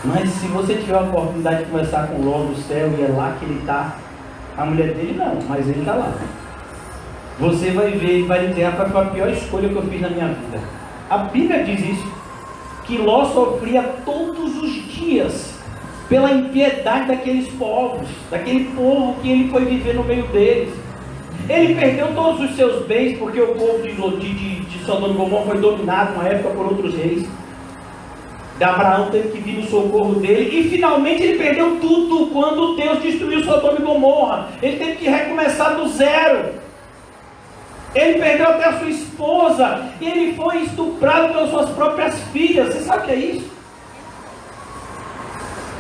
Mas se você tiver a oportunidade de conversar com Ló no céu e é lá que ele está, a mulher dele não, mas ele está lá. Você vai ver e vai dizer: foi a pior escolha que eu fiz na minha vida. A Bíblia diz isso, que Ló sofria todos os dias pela impiedade daqueles povos, daquele povo que ele foi viver no meio deles. Ele perdeu todos os seus bens, porque o povo de Sodoma e Gomorra foi dominado uma época por outros reis. Abraão teve que vir no socorro dele, e finalmente ele perdeu tudo quando Deus destruiu Sodoma e Gomorra. Ele teve que recomeçar do zero. Ele perdeu até a sua esposa, e ele foi estuprado pelas suas próprias filhas. Você sabe o que é isso?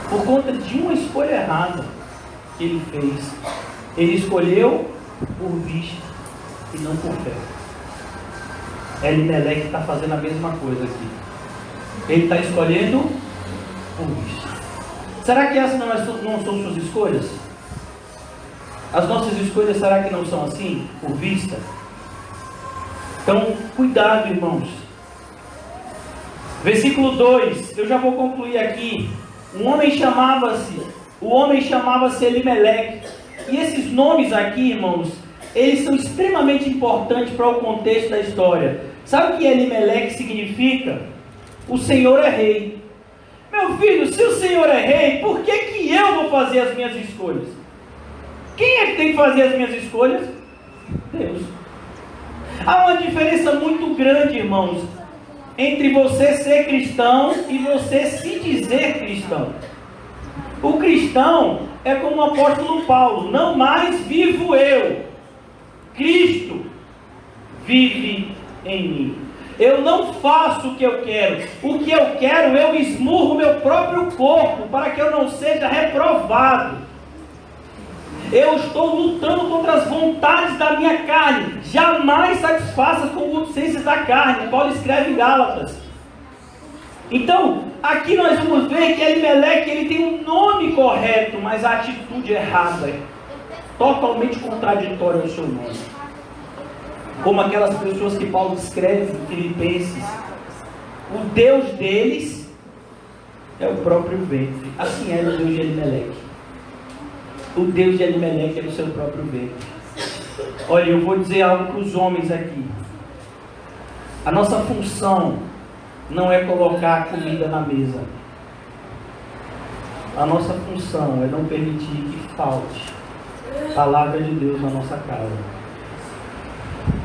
Por conta de uma escolha errada que ele fez. Ele escolheu por vista e não por fé. Elimeleque está fazendo a mesma coisa aqui. Ele está escolhendo por vista. Será que essas não são suas escolhas? As nossas escolhas, será que não são assim? Por vista? Então, cuidado, irmãos. Versículo 2, eu já vou concluir aqui. O homem chamava-se Elimeleque. E esses nomes aqui, irmãos, eles são extremamente importantes para o contexto da história. Sabe o que Elimeleque significa? O Senhor é rei. Meu meu filho, se o Senhor é rei, por que que eu vou fazer as minhas escolhas? Quem é que tem que fazer as minhas escolhas? Deus. Há uma diferença muito grande, irmãos, entre você ser cristão e você se dizer cristão. O cristão é como o apóstolo Paulo: não mais vivo eu, Cristo vive em mim. Eu não faço o que eu quero. O que eu quero, eu esmurro meu próprio corpo para que eu não seja reprovado. Eu estou lutando contra as vontades da minha carne. Jamais satisfaça as concupiscências da carne. Paulo escreve em Gálatas. Então, aqui nós vamos ver que Elimeleque, ele tem um nome correto, mas a atitude errada é totalmente contraditória ao seu nome. Como aquelas pessoas que Paulo descreve em Filipenses. O Deus deles é o próprio ventre. Assim era o Deus de Elimeleque. O Deus de Elimeleque é o seu próprio ventre. Olha, eu vou dizer algo para os homens aqui. A nossa função não é colocar a comida na mesa. A nossa função é não permitir que falte a palavra de Deus na nossa casa.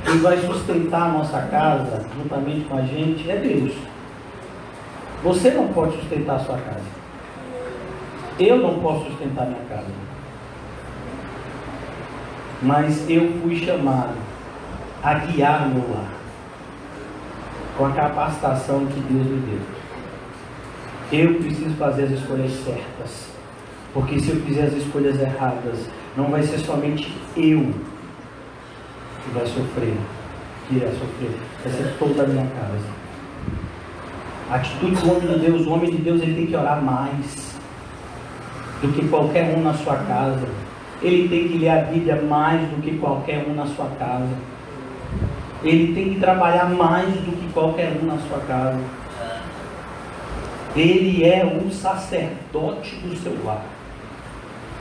Quem vai sustentar a nossa casa, juntamente com a gente, é Deus. Você não pode sustentar a sua casa. Eu não posso sustentar a minha casa. Mas eu fui chamado a guiar o meu lar, com a capacitação que Deus me deu. Eu preciso fazer as escolhas certas, porque se eu fizer as escolhas erradas, não vai ser somente eu que vai sofrer, que irá sofrer, vai ser toda a minha casa. A atitude do homem de Deus, o homem de Deus, ele tem que orar mais do que qualquer um na sua casa. Ele tem que ler a Bíblia mais do que qualquer um na sua casa. Ele tem que trabalhar mais do que qualquer um na sua casa. Ele é um sacerdote do seu lar.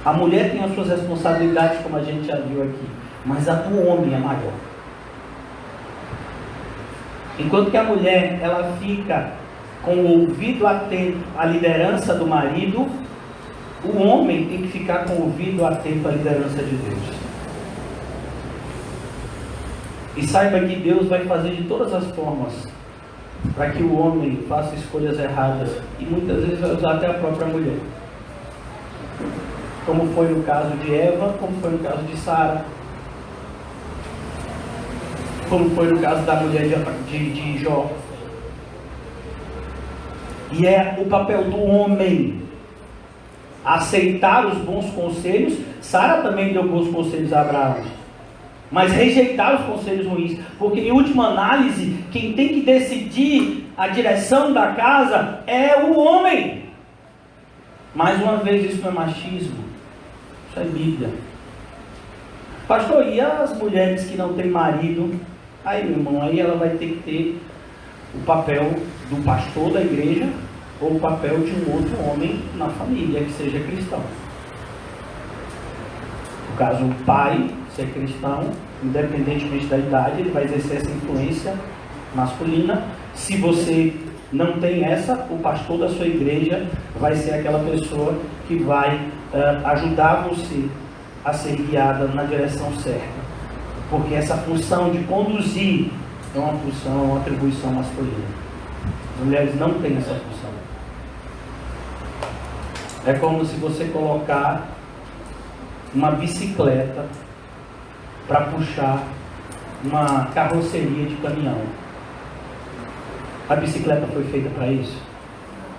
A mulher tem as suas responsabilidades, como a gente já viu aqui, mas a do homem é maior. Enquanto que a mulher, ela fica com o ouvido atento à liderança do marido, o homem tem que ficar com o ouvido atento à liderança de Deus. E saiba que Deus vai fazer de todas as formas para que o homem faça escolhas erradas. E muitas vezes vai usar até a própria mulher. Como foi no caso de Eva, como foi no caso de Sara. Como foi no caso da mulher de Jó. E é o papel do homem aceitar os bons conselhos. Sara também deu bons conselhos a Abraão, mas rejeitar os conselhos ruins, porque em última análise, quem tem que decidir a direção da casa é o homem. Mais uma vez, isso não é machismo, isso é Bíblia. Pastor, e as mulheres que não têm marido? Aí, meu irmão, aí ela vai ter que ter o papel do pastor da igreja, ou o papel de um outro homem na família que seja cristão. No caso, o pai ser cristão, independentemente da idade, ele vai exercer essa influência masculina. Se você não tem essa, o pastor da sua igreja vai ser aquela pessoa que vai ajudar você a ser guiada na direção certa. Porque essa função de conduzir é uma função, é uma atribuição masculina. As mulheres não têm essa função. É como se você colocar uma bicicleta para puxar uma carroceria de caminhão. A bicicleta foi feita para isso?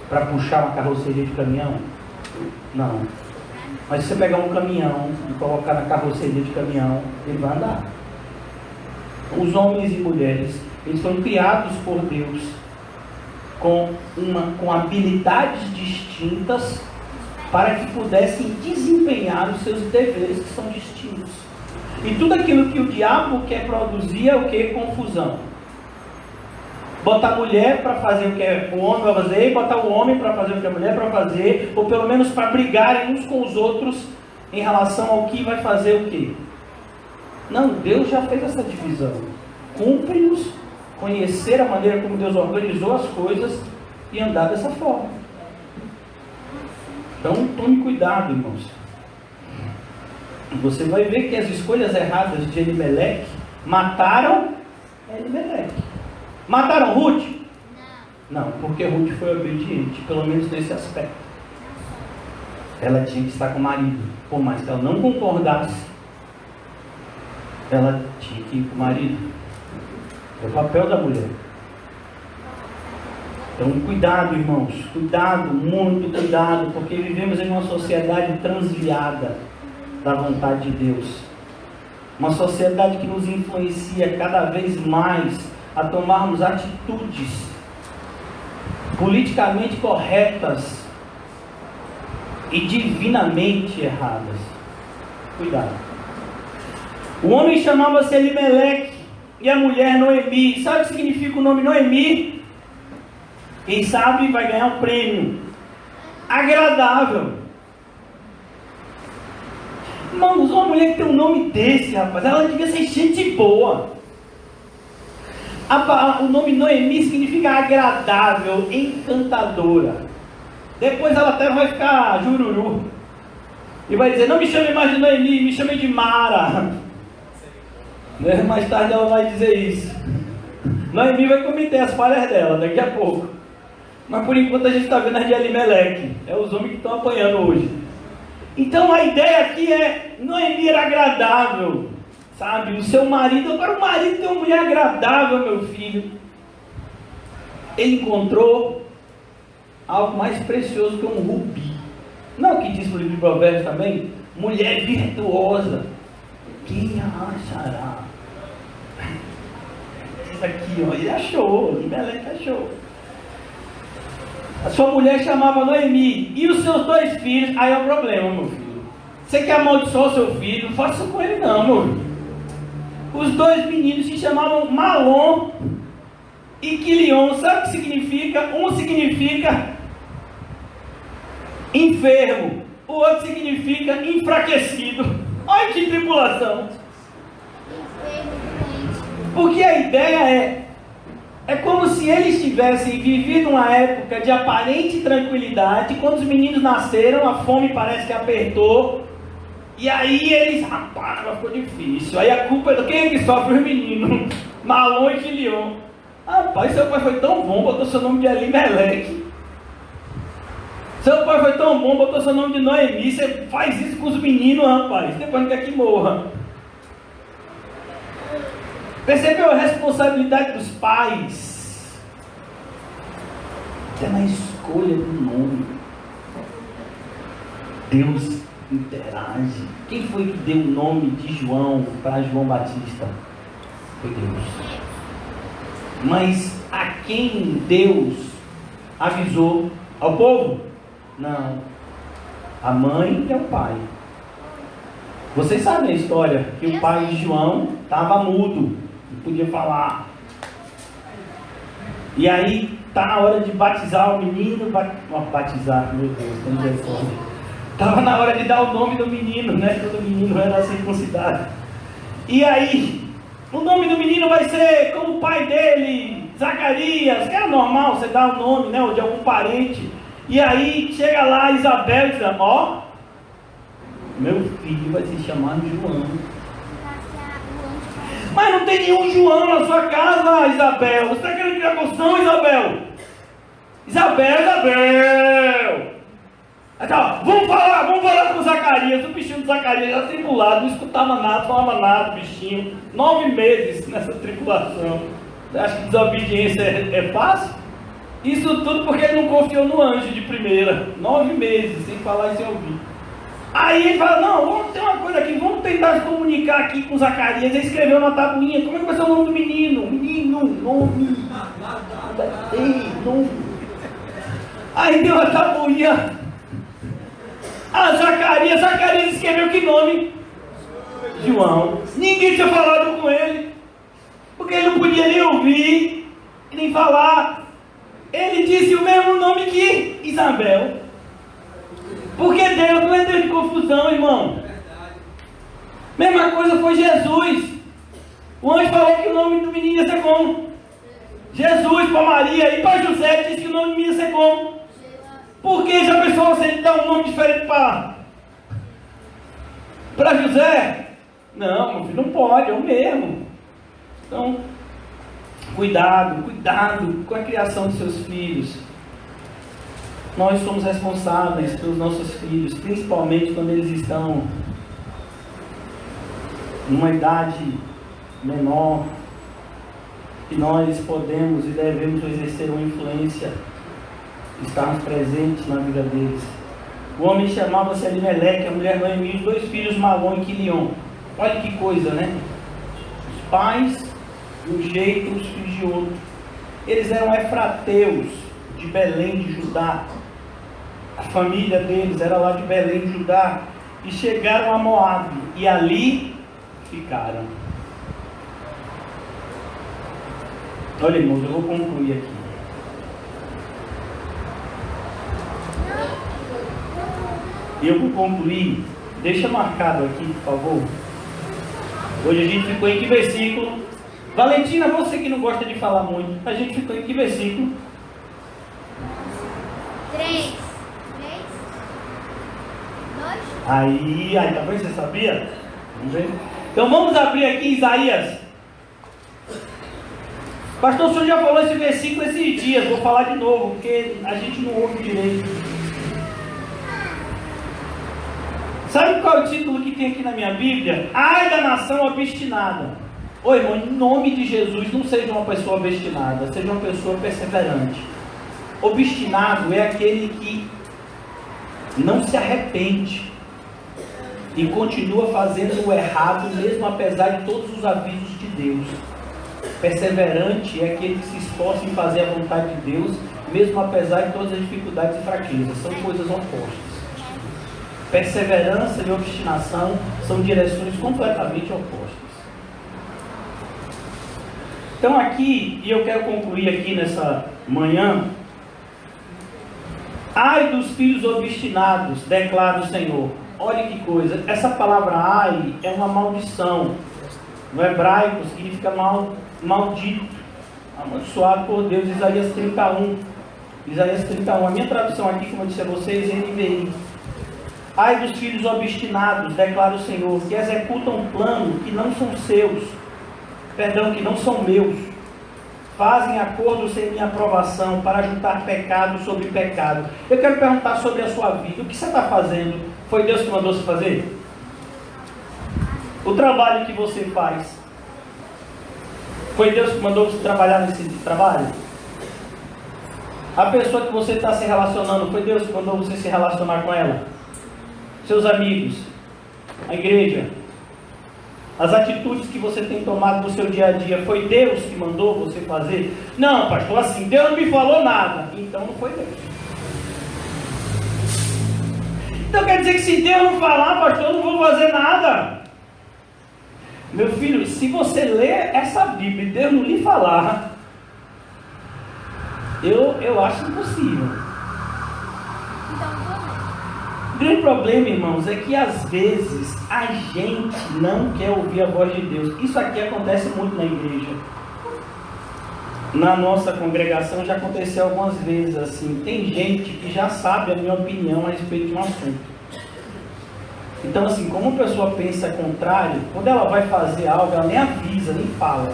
Para puxar uma carroceria de caminhão? Não. Mas se você pegar um caminhão e colocar na carroceria de caminhão, ele vai andar. Os homens e mulheres, eles foram criados por Deus com habilidades distintas para que pudessem desempenhar os seus deveres que são distintos. E tudo aquilo que o diabo quer produzir é o que? Confusão. Botar a mulher para fazer o que o homem vai fazer, e botar o homem para fazer o que a mulher vai fazer, ou pelo menos para brigarem uns com os outros em relação ao que vai fazer o que. Não, Deus já fez essa divisão. Cumpre-nos conhecer a maneira como Deus organizou as coisas e andar dessa forma. Então tome cuidado, irmãos. Você vai ver que as escolhas erradas de Elimeleque mataram Elimeleque. Mataram Ruth? Não, porque Ruth foi obediente, pelo menos nesse aspecto. Ela tinha que estar com o marido. Por mais que ela não concordasse, ela tinha que ir com o marido. É o papel da mulher. Então, cuidado, irmãos. Cuidado, muito cuidado, porque vivemos em uma sociedade transviada da vontade de Deus. Uma sociedade que nos influencia cada vez mais a tomarmos atitudes politicamente corretas e divinamente erradas. Cuidado. O homem chamava-se Elimeleque e a mulher Noemi. Sabe o que significa o nome Noemi? Quem sabe vai ganhar um prêmio. Agradável. Irmãos, uma mulher que tem um nome desse, rapaz, ela devia ser gente boa. O nome Noemi significa agradável, encantadora. Depois ela até vai ficar jururu e vai dizer: não me chame mais de Noemi, me chame de Mara. Mais tarde ela vai dizer isso. Noemi vai cometer as falhas dela daqui a pouco. Mas por enquanto a gente está vendo as de Elimeleque. É os homens que estão apanhando hoje. Então a ideia aqui é: Noemi era agradável, sabe? O seu marido, agora o marido tem uma mulher agradável, meu filho. Ele encontrou algo mais precioso que um rubi. Não é o que diz no livro de Provérbios também? Mulher virtuosa. Quem achará? Isso aqui, ó, ele achou, Elimeleque achou. A sua mulher chamava Noemi. E os seus 2 filhos? Aí é o problema, meu filho. Você quer amaldiçoar o seu filho? Não faça isso com ele não, meu filho. Os 2 meninos se chamavam Malom e Quilion. Sabe o que significa? Um significa enfermo, o outro significa enfraquecido. Olha que tribulação. Porque a ideia é como se eles tivessem vivido uma época de aparente tranquilidade. Quando os meninos nasceram, a fome parece que apertou. E aí eles, rapaz, ficou difícil. Aí a culpa é de quem é que sofre os meninos? Malom e Quilion. Rapaz, seu pai foi tão bom, botou seu nome de Elimeleque. Seu pai foi tão bom, botou seu nome de Noemi. Você faz isso com os meninos, rapaz. Depois não quer que morra. Percebeu a responsabilidade dos pais? Até na escolha do nome. Deus interage. Quem foi que deu o nome de João para João Batista? Foi Deus. Mas a quem Deus avisou? Ao povo? Não. A mãe e ao pai. Vocês sabem a história que o pai de João estava mudo, não podia falar. E aí está na hora de batizar o menino. Batizar, meu Deus, tem vergonha. Estava na hora de dar o nome do menino, né? Todo menino era circuncidado. E aí, o nome do menino vai ser como o pai dele, Zacarias, que era normal você dar o nome, né? Ou de algum parente. E aí chega lá Isabel e diz: ó, meu filho vai se chamar João. Mas não tem nenhum João na sua casa, Isabel. Você está querendo criar confusão, Isabel? Isabel. Então, vamos falar com Zacarias. O bichinho de Zacarias era tribulado, não escutava nada, falava nada, bichinho. 9 meses nessa tribulação. Você acha que desobediência é fácil? Isso tudo porque ele não confiou no anjo de primeira. 9 meses, sem falar e sem ouvir. Aí ele fala: não, vamos ter uma coisa aqui, vamos tentar se comunicar aqui com Zacarias. Ele escreveu na tabuinha: como é que vai ser o nome do menino? Menino, nome. Ei, nome. Aí deu a tabuinha. Zacarias escreveu que nome? João. Ninguém tinha falado com ele, porque ele não podia nem ouvir, nem falar. Ele disse o mesmo nome que Isabel. Porque Deus não é Deus de confusão, irmão. Mesma coisa foi Jesus. O anjo falou que o nome do menino ia ser como? Jesus para Maria. E para José disse que o nome do menino ia ser como? Porque já pensou se ele dá um nome diferente para José? Não, meu filho, não pode, é o mesmo. Então, cuidado com a criação dos seus filhos. Nós somos responsáveis pelos nossos filhos, principalmente quando eles estão numa idade menor, que nós podemos e devemos exercer uma influência, estarmos presentes na vida deles. O homem chamava-se Elimeleque, a mulher Noemi, os 2 filhos, Malom e Quilion. Olha que coisa, né? Os pais de um jeito, os filhos de outro. Eles eram efrateus de Belém de Judá. A família deles era lá de Belém de Judá. E chegaram a Moabe, e ali ficaram. Olha, irmãos, eu vou concluir aqui. Eu vou concluir. Deixa marcado aqui, por favor. Hoje a gente ficou em que versículo? Valentina, você que não gosta de falar muito, a gente ficou em que versículo? 3. 2. Aí, tá vendo? Você sabia? Vamos ver. Então vamos abrir aqui Isaías. Pastor, o senhor já falou esse versículo esses dias, vou falar de novo, porque a gente não ouve direito. Sabe qual é o título que tem aqui na minha Bíblia? Ai da nação obstinada. Ô irmão, em nome de Jesus, não seja uma pessoa obstinada, seja uma pessoa perseverante. Obstinado é aquele que não se arrepende e continua fazendo o errado, mesmo apesar de todos os avisos de Deus. Perseverante é aquele que se esforça em fazer a vontade de Deus, mesmo apesar de todas as dificuldades e fraquezas. São coisas opostas. Perseverança e obstinação são direções completamente opostas. Então aqui, e eu quero concluir aqui nessa manhã, ai dos filhos obstinados, declara o Senhor. Olha que coisa, essa palavra ai é uma maldição. No hebraico significa maldito, amaldiçoado por Deus. Isaías 31. Isaías 31. A minha tradução aqui, como eu disse a vocês, é NVI. Ai dos filhos obstinados, declara o Senhor, que executam um plano que não são seus, que não são meus, fazem acordo sem minha aprovação para juntar pecado sobre pecado. Eu quero perguntar sobre a sua vida. O que você está fazendo? Foi Deus que mandou você fazer? O trabalho que você faz, foi Deus que mandou você trabalhar nesse trabalho? A pessoa que você está se relacionando, foi Deus que mandou você se relacionar com ela? Seus amigos, a igreja, as atitudes que você tem tomado no seu dia a dia, foi Deus que mandou você fazer? Não, pastor, assim, Deus não me falou nada. Então não foi Deus. Então quer dizer que se Deus não falar, pastor, eu não vou fazer nada. Meu filho, se você ler essa Bíblia e Deus não lhe falar, eu acho impossível. O grande problema, irmãos, é que às vezes a gente não quer ouvir a voz de Deus. Isso aqui acontece muito na igreja. Na nossa congregação já aconteceu algumas vezes assim. Tem gente que já sabe a minha opinião a respeito de um assunto. Então assim, como a pessoa pensa contrário, quando ela vai fazer algo, ela nem avisa, nem fala.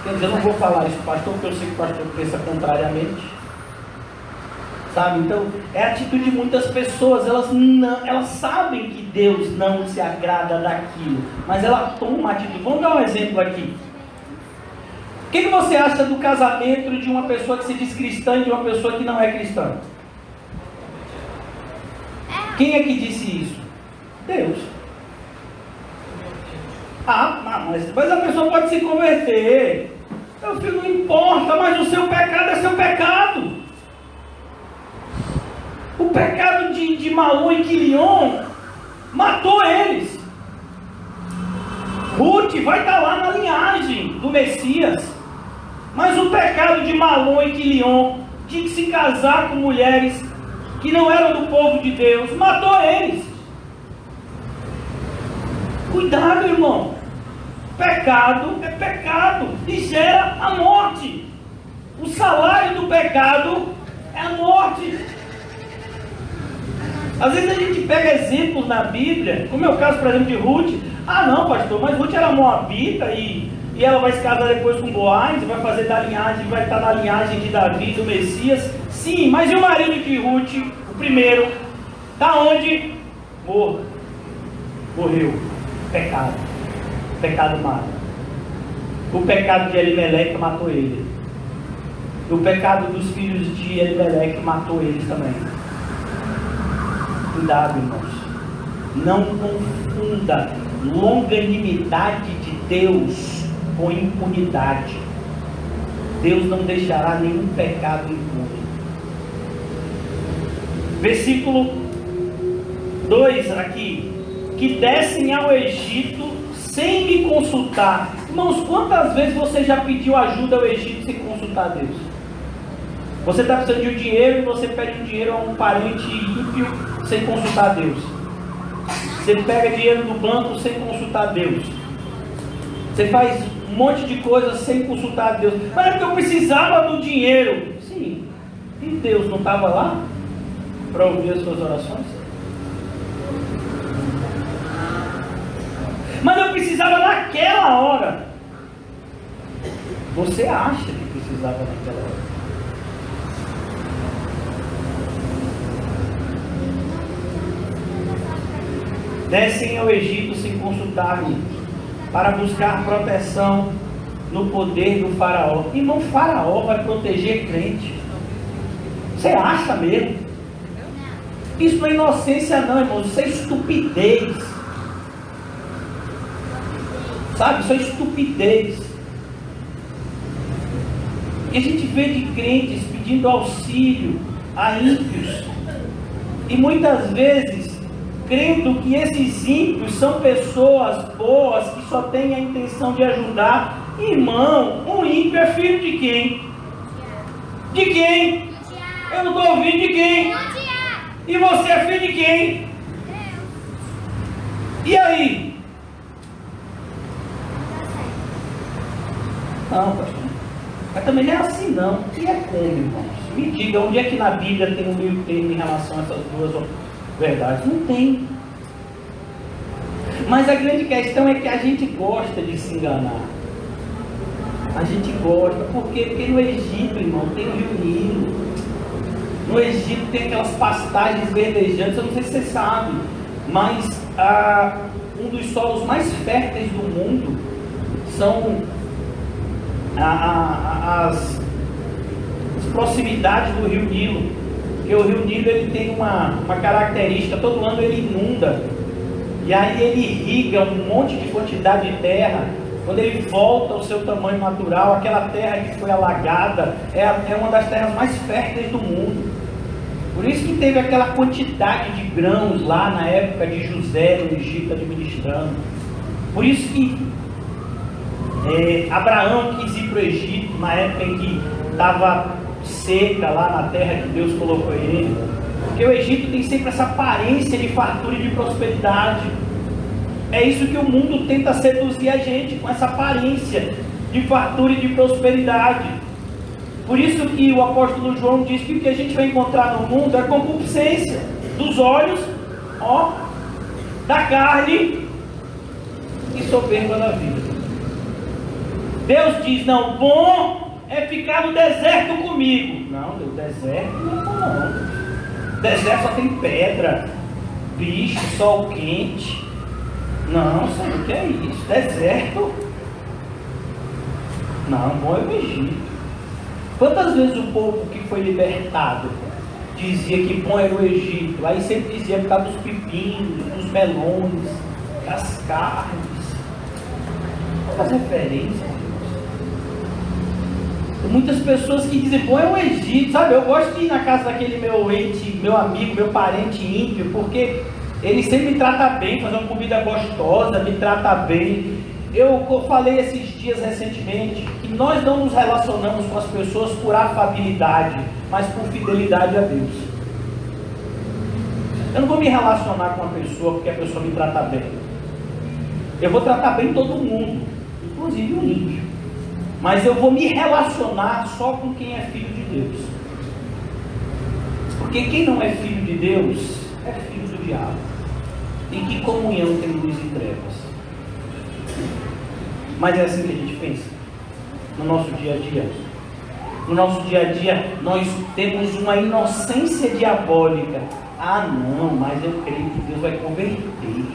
Quer dizer, eu não vou falar isso, pastor, porque eu sei que o pastor pensa contrariamente. Sabe? Então, é a atitude de muitas pessoas. Elas sabem que Deus não se agrada daquilo, mas ela toma uma atitude. Vamos dar um exemplo aqui. O que você acha do casamento de uma pessoa que se diz cristã e de uma pessoa que não é cristã? Quem é que disse isso? Deus. Mas a pessoa pode se converter. Meu filho, não importa, mas o seu pecado é seu pecado. O pecado de Malom e Quilion matou eles. Ruth vai estar lá na linhagem do Messias. Mas o pecado de Malom e Quilion de se casar com mulheres que não eram do povo de Deus matou eles. Cuidado, irmão. Pecado é pecado e gera a morte. O salário do pecado é a morte. Às vezes a gente pega exemplos na Bíblia, como é o caso, por exemplo, de Ruth. Ah não, pastor, mas Ruth era moabita e ela vai se casar depois com Boaz, vai fazer da linhagem, vai estar na linhagem de Davi, do Messias. Sim, mas e o marido de Ruth, o primeiro, está onde? Morreu. Pecado mata. O pecado de Elimeleque matou ele. O pecado dos filhos de Elimeleque matou eles também. Cuidado, irmãos. Não confunda longanimidade de Deus com impunidade. Deus não deixará nenhum pecado impune. Versículo 2 aqui. Que descem ao Egito sem me consultar. Irmãos, quantas vezes você já pediu ajuda ao Egito sem consultar Deus? Você está precisando de um dinheiro e você pede um dinheiro a um parente ímpio sem consultar Deus. Você pega dinheiro do banco sem consultar Deus. Você faz um monte de coisa sem consultar Deus. Mas é porque eu precisava do dinheiro. Sim. E Deus não estava lá para ouvir as suas orações? Mas eu precisava naquela hora. Você acha que precisava naquela hora? Descem ao Egito sem consultar-me, para buscar proteção no poder do faraó. Irmão, faraó vai proteger crente. Você acha mesmo? Isso não é inocência não, irmão. Isso é estupidez. Sabe? Isso é estupidez. E a gente vê de crentes pedindo auxílio a ímpios. E muitas vezes crendo que esses ímpios são pessoas boas que só têm a intenção de ajudar. Irmão, um ímpio é filho de quem? De quem? Eu não estou ouvindo de quem? E você é filho de quem? E aí? Não, pastor. Mas também não é assim não. E é como, irmãos? Me diga, onde é que na Bíblia tem um meio termo em relação a essas duas verdades? Não tem. Mas a grande questão é que a gente gosta de se enganar. A gente gosta. Por quê? Porque no Egito, irmão, tem o Rio Nilo. No Egito tem aquelas pastagens verdejantes. Eu não sei se você sabe, mas um dos solos mais férteis do mundo são as proximidades do Rio Nilo. Porque o Rio Nilo ele tem uma característica, todo ano ele inunda, e aí ele irriga um monte de quantidade de terra. Quando ele volta ao seu tamanho natural, aquela terra que foi alagada é uma das terras mais férteis do mundo. Por isso que teve aquela quantidade de grãos lá na época de José no Egito administrando. Por isso que Abraão quis ir para o Egito na época em que estava seca lá na terra que Deus colocou ele. Porque o Egito tem sempre essa aparência de fartura e de prosperidade. É isso que o mundo tenta seduzir a gente, com essa aparência de fartura e de prosperidade. Por isso que o apóstolo João diz que o que a gente vai encontrar no mundo é concupiscência dos olhos, da carne e soberba da vida. Deus diz, não, bom é ficar no deserto comigo. Não, o deserto não é bom não. O deserto só tem pedra, bicho, sol quente. Não, Senhor, o que é isso? Deserto? Não, bom é o Egito. Quantas vezes o povo que foi libertado dizia que bom era o Egito? Aí sempre dizia por causa dos pepinos, dos melões, das carnes. Quantas referências? Tem muitas pessoas que dizem, bom é o Egito, sabe? Eu gosto de ir na casa daquele meu ente, meu amigo, meu parente ímpio, porque ele sempre me trata bem, faz uma comida gostosa, me trata bem. Eu falei esses dias recentemente que nós não nos relacionamos com as pessoas por afabilidade, mas por fidelidade a Deus. Eu não vou me relacionar com uma pessoa porque a pessoa me trata bem. Eu vou tratar bem todo mundo, inclusive o ímpio. Mas eu vou me relacionar só com quem é filho de Deus. Porque quem não é filho de Deus é filho do diabo. E que comunhão tem luz e trevas? Mas é assim que a gente pensa no nosso dia a dia. No nosso dia a dia, nós temos uma inocência diabólica. Ah, não, mas eu creio que Deus vai converter.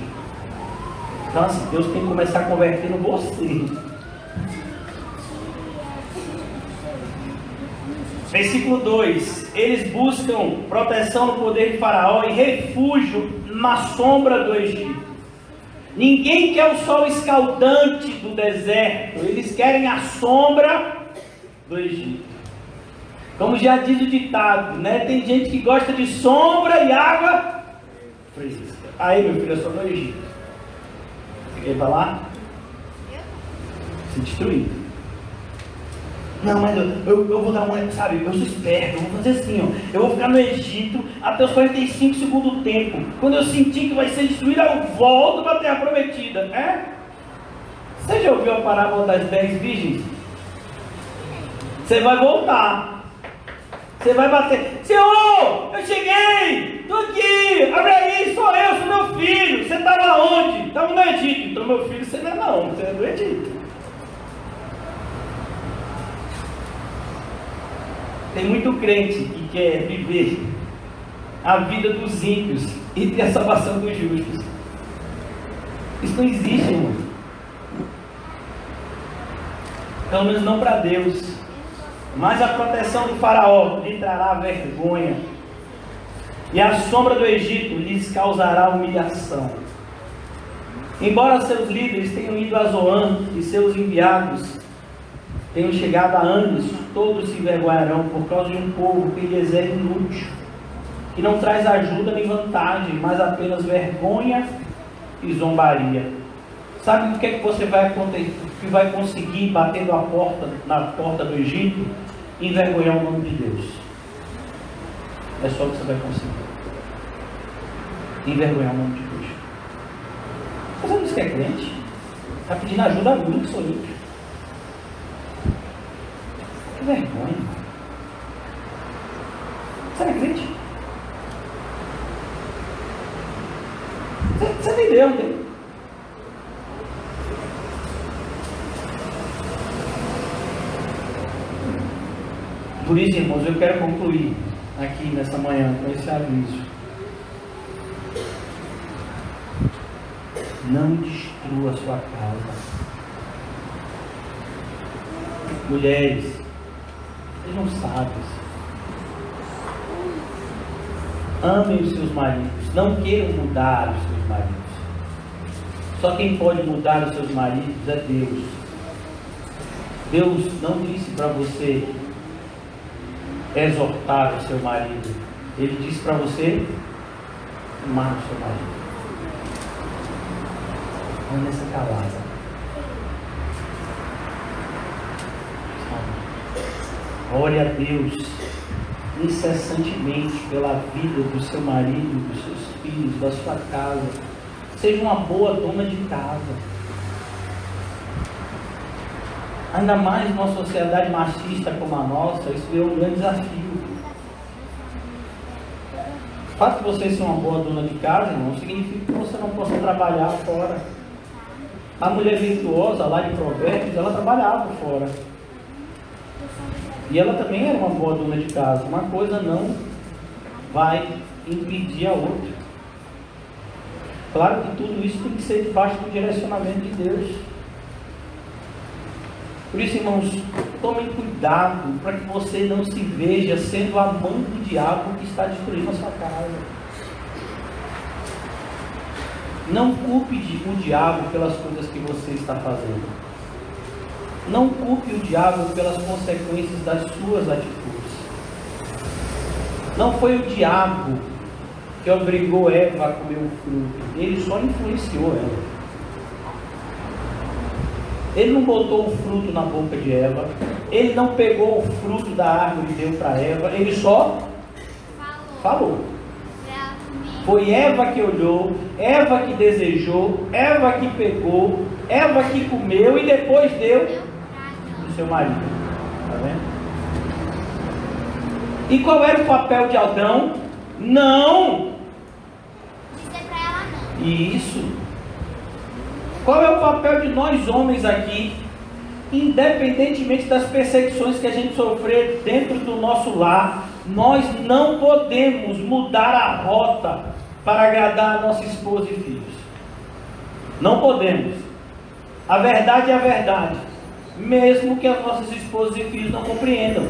Então, assim, Deus tem que começar convertendo você. Versículo 2: eles buscam proteção no poder de Faraó e refúgio na sombra do Egito. Ninguém quer o sol escaldante do deserto, eles querem a sombra do Egito. Como já diz o ditado, né? Tem gente que gosta de sombra e água fresca. Aí, meu filho, eu sou no Egito. Você quer ir para lá? Se destruir. Não, mas eu vou dar uma, sabe, eu sou esperto, eu vou fazer assim, ó. Eu vou ficar no Egito até os 45 segundos do tempo. Quando eu sentir que vai ser destruído, eu volto para a terra prometida. É? Você já ouviu a parábola das 10 virgens? Você vai voltar. Você vai bater. Senhor, eu cheguei, estou aqui, abre aí, sou eu, sou meu filho. Você estava onde? Estava no Egito. Então, meu filho, você não, você é do Egito. Tem muito crente que quer viver a vida dos ímpios e ter a salvação dos justos. Isso não existe, irmão. Pelo menos não para Deus. Mas a proteção do Faraó lhe trará vergonha, e a sombra do Egito lhes causará humilhação. Embora seus líderes tenham ido a Zoan e seus enviados tenham chegado a Anis, todos se envergonharão por causa de um povo que lhes é inútil, que não traz ajuda nem vantagem, mas apenas vergonha e zombaria. Sabe o que é que você vai acontecer, que vai conseguir batendo na porta do Egito? Envergonhar o nome de Deus. É só o que você vai conseguir. Envergonhar o nome de Deus. Você não diz que é crente? Está pedindo ajuda a mim, que sou eu. Que vergonha. Você não é crente? Você tem Deus, não tem? Por isso, irmãos, eu quero concluir aqui nesta manhã com esse aviso. Não destrua a sua casa. Mulheres, sejam sábias. Amem os seus maridos. Não queiram mudar os seus maridos. Só quem pode mudar os seus maridos é Deus. Deus não disse para você exortar o seu marido. Ele disse para você amar o seu marido. Não nessa calada. Ore a Deus incessantemente pela vida do seu marido, dos seus filhos, da sua casa. Seja uma boa dona de casa. Ainda mais numa sociedade machista como a nossa, isso é um grande desafio. O fato de você ser uma boa dona de casa, não significa que você não possa trabalhar fora. A mulher virtuosa lá de Provérbios, ela trabalhava fora. E ela também era uma boa dona de casa. Uma coisa não vai impedir a outra. Claro que tudo isso tem que ser debaixo do direcionamento de Deus. Por isso, irmãos, tomem cuidado para que você não se veja sendo a mão do diabo que está destruindo a sua casa. Não culpe o diabo pelas coisas que você está fazendo. Não culpe o diabo pelas consequências das suas atitudes. Não foi o diabo que obrigou Eva a comer o fruto. Ele só influenciou ela. Ele não botou o fruto na boca de Eva. Ele não pegou o fruto da árvore e deu para Eva. Ele só falou. Foi Eva que olhou, Eva que desejou, Eva que pegou, Eva que comeu e depois deu para o seu marido. Está vendo? E qual era o papel de Adão? Não Isso. Qual é o papel de nós homens aqui? Independentemente das perseguições que a gente sofrer dentro do nosso lar, nós não podemos mudar a rota para agradar a nossa esposa e filhos. Não podemos. A verdade é a verdade, mesmo que as nossas esposas e filhos não compreendam.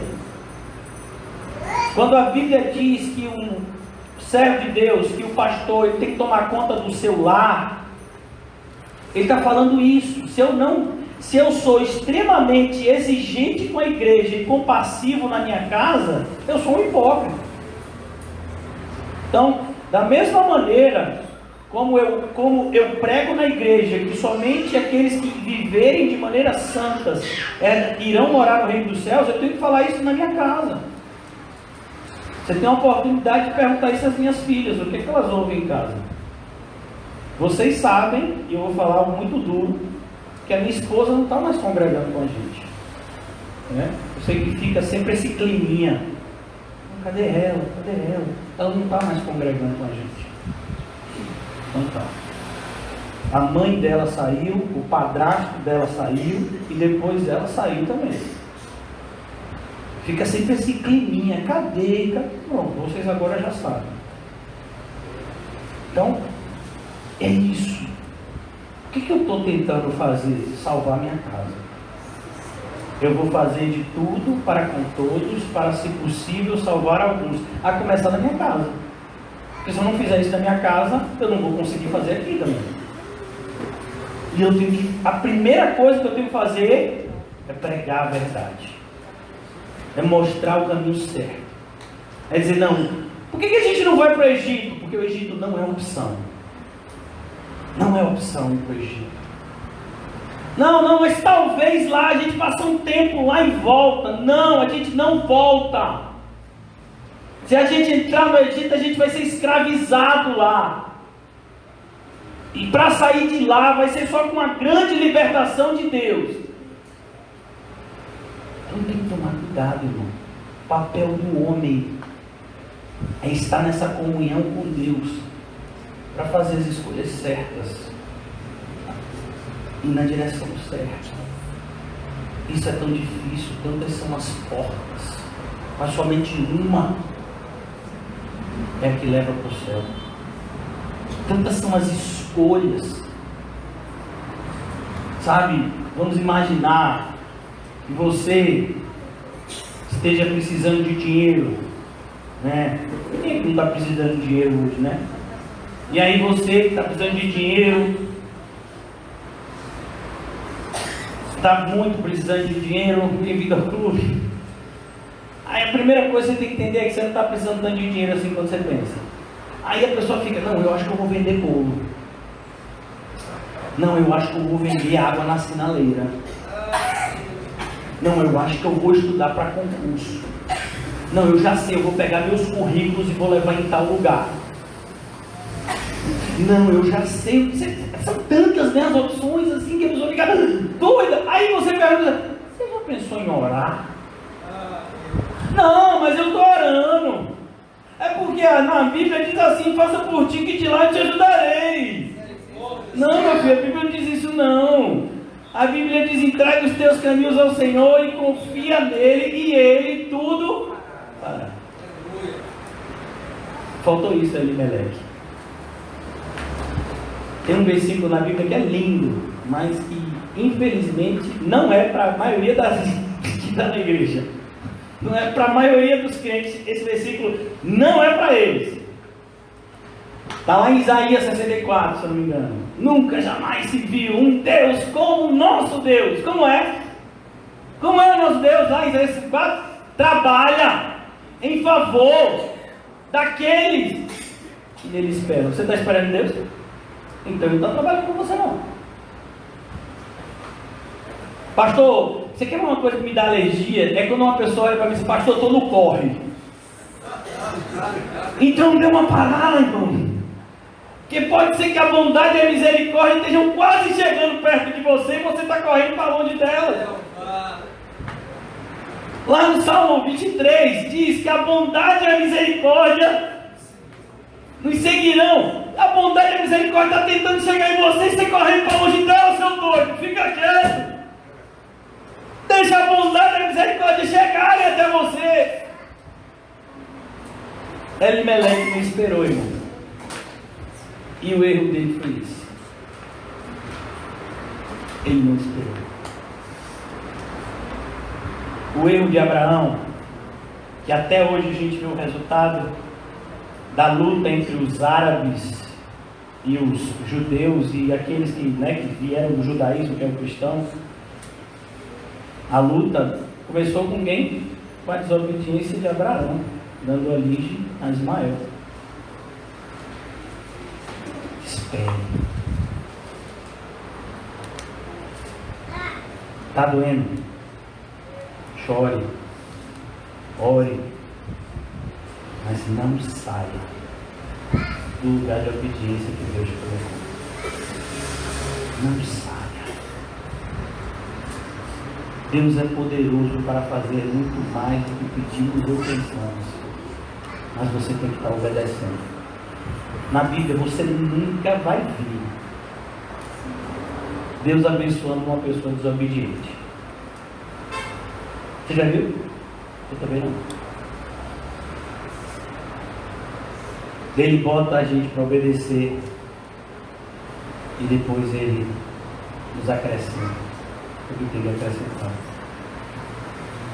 Quando a Bíblia diz que um servo de Deus, que o pastor, ele tem que tomar conta do seu lar, ele está falando isso. Se eu sou extremamente exigente com a igreja e compassivo na minha casa, eu sou um hipócrita. Então, da mesma maneira como eu prego na igreja que somente aqueles que viverem de maneira santas irão morar no reino dos céus, eu tenho que falar isso na minha casa. Você tem a oportunidade de perguntar isso às minhas filhas, o que elas ouvem em casa. Vocês sabem, e eu vou falar algo muito duro, que a minha esposa não está mais congregando com a gente, né? Eu sei que fica sempre esse climinha. Cadê ela? Cadê ela? Ela não está mais congregando com a gente. Não está. A mãe dela saiu, o padrasto dela saiu, e depois ela saiu também. Fica sempre esse climinha. Cadê? Bom, vocês agora já sabem. Então, é isso. O que eu estou tentando fazer? Salvar minha casa. Eu vou fazer de tudo para com todos, para, se possível, salvar alguns. A começar na minha casa. Porque se eu não fizer isso na minha casa, eu não vou conseguir fazer aqui também. E a primeira coisa que eu tenho que fazer é pregar a verdade. É mostrar o caminho certo. É dizer, não, por que a gente não vai para o Egito? Porque o Egito não é opção. Não é opção ir para o Egito. Não, mas talvez lá a gente passe um tempo lá e volta. Não, a gente não volta. Se a gente entrar no Egito, a gente vai ser escravizado lá. E para sair de lá, vai ser só com uma grande libertação de Deus. Então tem que tomar cuidado, irmão. O papel do homem é estar nessa comunhão com Deus, para fazer as escolhas certas e na direção certa. Isso é tão difícil, tantas são as portas, mas somente uma é a que leva para o céu. Tantas são as escolhas, sabe? Vamos imaginar que você esteja precisando de dinheiro, né? Quem não está precisando de dinheiro hoje, né? E aí você que está precisando de dinheiro, está muito precisando de dinheiro, bem-vindo ao clube. Aí a primeira coisa que você tem que entender é que você não está precisando tanto de dinheiro assim quando você pensa. Aí a pessoa fica, não, eu acho que eu vou vender bolo. Não, eu acho que eu vou vender água na sinaleira. Não, eu acho que eu vou estudar para concurso. Não, eu já sei, eu vou pegar meus currículos e vou levar em tal lugar. Não, eu já sei. São tantas, né, as opções assim que a pessoa fica doida. Aí você pergunta, você já pensou em orar? Não, mas eu estou orando. É porque na Bíblia diz assim, faça por ti que de lá eu te ajudarei. Não, meu filho, a Bíblia não diz isso não. A Bíblia diz, entrega os teus caminhos ao Senhor e confia nele, e ele tudo fará. Faltou isso ali, Meleque. Tem um versículo na Bíblia que é lindo, mas que infelizmente não é para a maioria das que está na igreja. Não é para a maioria dos crentes. Esse versículo não é para eles. Está lá em Isaías 64, se eu não me engano. Nunca jamais se viu um Deus como o nosso Deus. Como é? Como é o nosso Deus? Lá em Isaías 64, trabalha em favor daqueles que nele esperam. Você está esperando Deus? Então ele não está trabalhando com você não. Pastor, você quer uma coisa que me dá alergia? É quando uma pessoa olha para mim e diz, pastor, eu estou no corre. Então dê uma parada, irmão. Porque pode ser que a bondade e a misericórdia estejam quase chegando perto de você e você está correndo para longe delas. Lá no Salmo 23 diz que a bondade e a misericórdia nos seguirão. A bondade e a misericórdia está tentando chegar em você e você correndo para longe dela, seu doido. Fica quieto. Deixa a bondade e a misericórdia chegarem até você. Elimeleque não esperou, irmão. E o erro dele foi esse. Ele não esperou. O erro de Abraão, que até hoje a gente vê o resultado da luta entre os árabes e os judeus e aqueles que vieram do judaísmo, que é o cristão. A luta começou com quem? Com a desobediência de Abraão, dando origem a Ismael. Espere. Está doendo? Chore. Ore. Mas não saia do lugar de obediência que Deus colocou. Não saia. Deus é poderoso para fazer muito mais do que pedimos ou pensamos. Mas você tem que estar obedecendo. Na Bíblia você nunca vai ver Deus abençoando uma pessoa desobediente. Você já viu? Eu também não. Ele bota a gente para obedecer e depois ele nos acrescenta o que tem que acrescentar.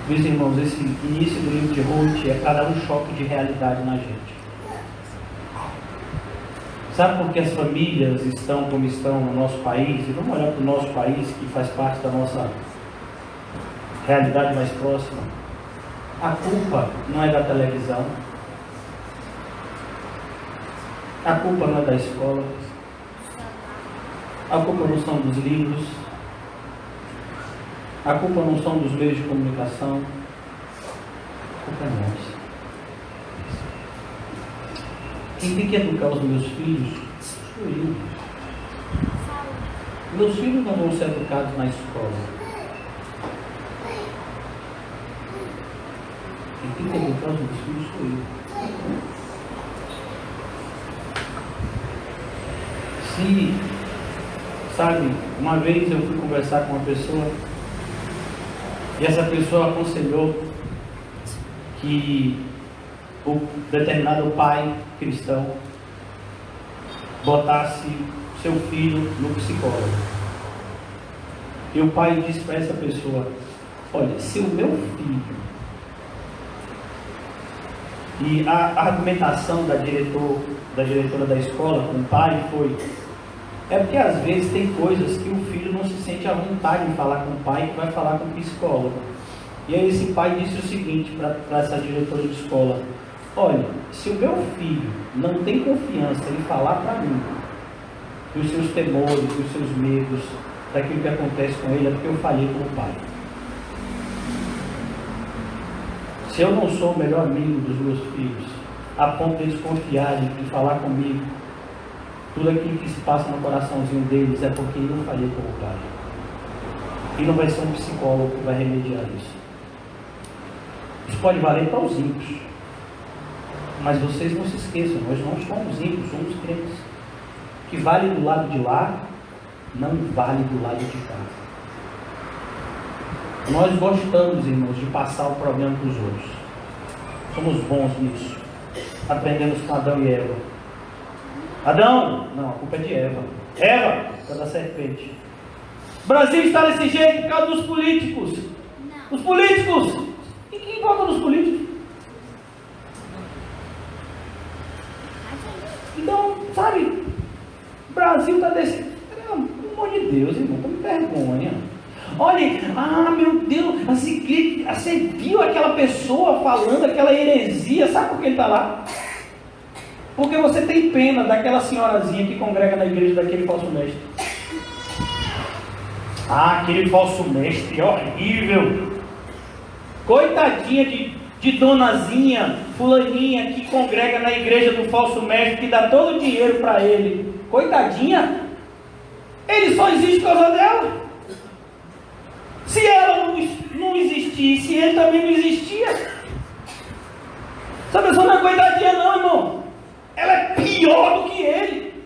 Meus irmãos, esse início do livro de Ruth é para dar um choque de realidade na gente. Sabe por que as famílias estão como estão no nosso país? E vamos olhar para o nosso país, que faz parte da nossa realidade mais próxima. A culpa não é da televisão. A culpa não é da escola. A culpa não são dos livros. A culpa não são dos meios de comunicação. A culpa é nossa. Quem tem que educar os meus filhos sou eu. Meus filhos não vão ser educados na escola. Quem tem que educar os meus filhos sou eu. Se, sabe, uma vez eu fui conversar com uma pessoa e essa pessoa aconselhou que o determinado pai cristão botasse seu filho no psicólogo. E o pai disse para essa pessoa: olha, se o meu filho... E a argumentação da diretora da escola com o pai foi: é porque às vezes tem coisas que o filho não se sente à vontade em falar com o pai, que vai falar com o psicólogo. E aí esse pai disse o seguinte para essa diretora de escola: olha, se o meu filho não tem confiança em falar para mim dos seus temores, dos seus medos, daquilo que acontece com ele, é porque eu falhei como pai. Se eu não sou o melhor amigo dos meus filhos, a ponto de eles confiarem e falar comigo tudo aquilo que se passa no coraçãozinho deles, é porque eu não falhei como pai. E não vai ser um psicólogo que vai remediar isso. Isso pode valer para os ímpios. Mas vocês não se esqueçam, nós não somos ímpios, somos crentes. O que vale do lado de lá, não vale do lado de cá. Nós gostamos, irmãos, de passar o problema para os outros. Somos bons nisso. Aprendemos com Adão e Eva. Adão? Não, a culpa é de Eva. Eva? Por causa da serpente. O Brasil está desse jeito por causa dos políticos. Os políticos! E quem vota nos políticos? Então, sabe, o Brasil está desse... Pelo amor de Deus, irmão, tome vergonha. Olha, meu Deus, assim, você viu aquela pessoa falando aquela heresia, sabe por que ele está lá? Porque você tem pena daquela senhorazinha que congrega na igreja daquele falso mestre. Aquele falso mestre horrível. Coitadinha de donazinha, fulaninha, que congrega na igreja do falso mestre, que dá todo o dinheiro para ele. Coitadinha. Ele só existe por causa dela. Se ela não existisse, ele também não existia. Essa pessoa não é coitadinha não, irmão. Ela é pior do que ele.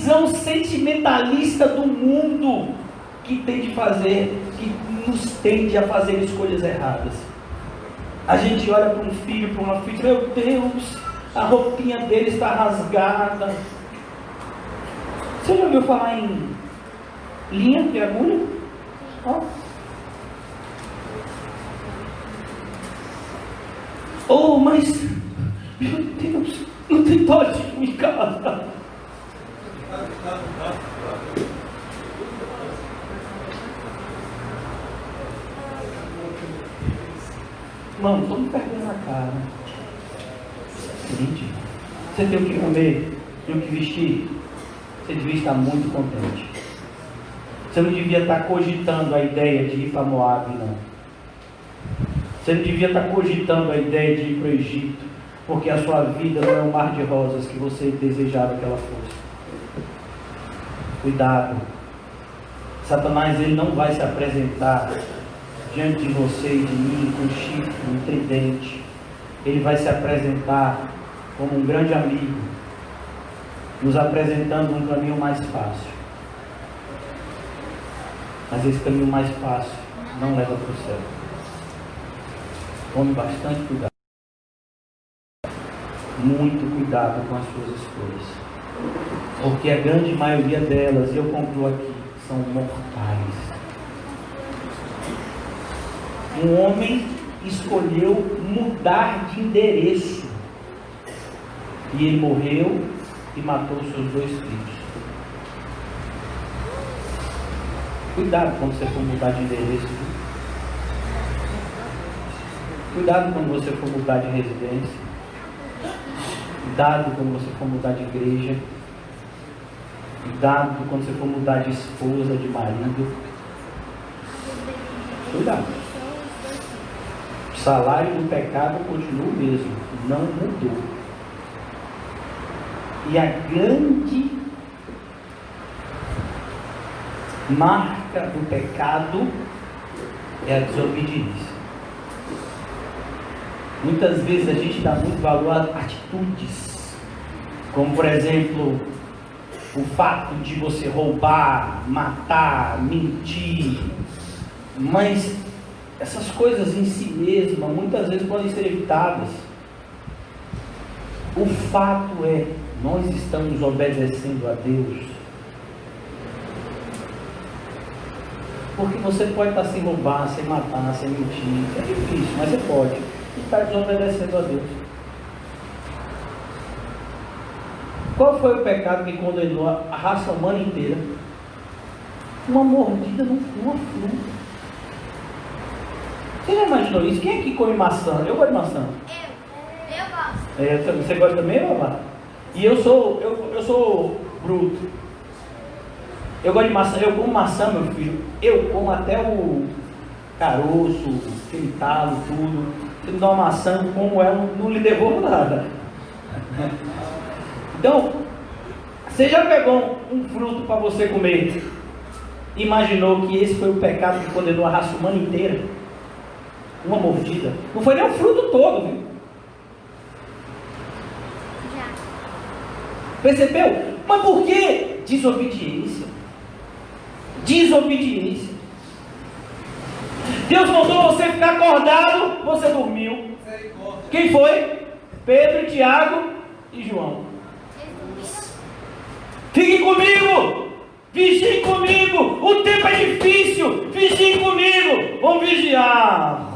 visão sentimentalista do mundo que nos tende a fazer escolhas erradas. A gente olha para um filho, para uma filha, meu Deus, a roupinha dele está rasgada. Você já ouviu falar em linha de agulha? Ó. Oh, mas, meu Deus, não tem todinho em casa. Mano, toma vergonha na cara. Seguinte, você tem o que comer, tem o que vestir, você devia estar muito contente. Você não devia estar cogitando a ideia de ir para Moab, não. Você não devia estar cogitando a ideia de ir para o Egito, porque a sua vida não é um mar de rosas que você desejava que ela fosse. Cuidado. Satanás, ele não vai se apresentar diante de você e de mim com chifre, um tridente. Ele vai se apresentar como um grande amigo, nos apresentando um caminho mais fácil. Mas esse caminho mais fácil não leva para o céu. Tome bastante cuidado. Muito cuidado com as suas escolhas. Porque a grande maioria delas, e eu concluo aqui, são mortais. Um homem escolheu mudar de endereço. E ele morreu e matou seus 2 filhos. Cuidado quando você for mudar de endereço. Cuidado quando você for mudar de residência. Cuidado quando você for mudar de igreja. Cuidado quando você for mudar de esposa, de marido. Cuidado. O salário do pecado continua o mesmo, não mudou. E a grande marca do pecado é a desobediência. Muitas vezes a gente dá muito valor a atitudes, como por exemplo, o fato de você roubar, matar, mentir, mas essas coisas em si mesmas muitas vezes podem ser evitadas. O fato é, nós estamos obedecendo a Deus. Porque você pode estar sem roubar, sem matar, sem mentir. É difícil, mas você pode. E está desobedecendo a Deus. Qual foi o pecado que condenou a raça humana inteira? Uma mordida numa fruta. Você já imaginou isso? Quem aqui come maçã? Eu gosto de maçã. Eu gosto. Você gosta também, babá? E eu sou bruto. Eu gosto de maçã. Eu como maçã, meu filho. Eu como até o caroço, aquele talo, tudo. Você me dá uma maçã, como ela, não lhe devolvo nada. Então, você já pegou um fruto para você comer? Imaginou que esse foi o pecado que condenou a raça humana inteira? Uma mordida. Não foi nem o fruto todo, viu? Já. Percebeu? Mas por que desobediência? Desobediência. Deus mandou você ficar acordado, você dormiu. Quem foi? Pedro, Tiago e João. Fiquem comigo! Vigiem comigo! O tempo é difícil! Vigiem comigo! Vamos vigiar!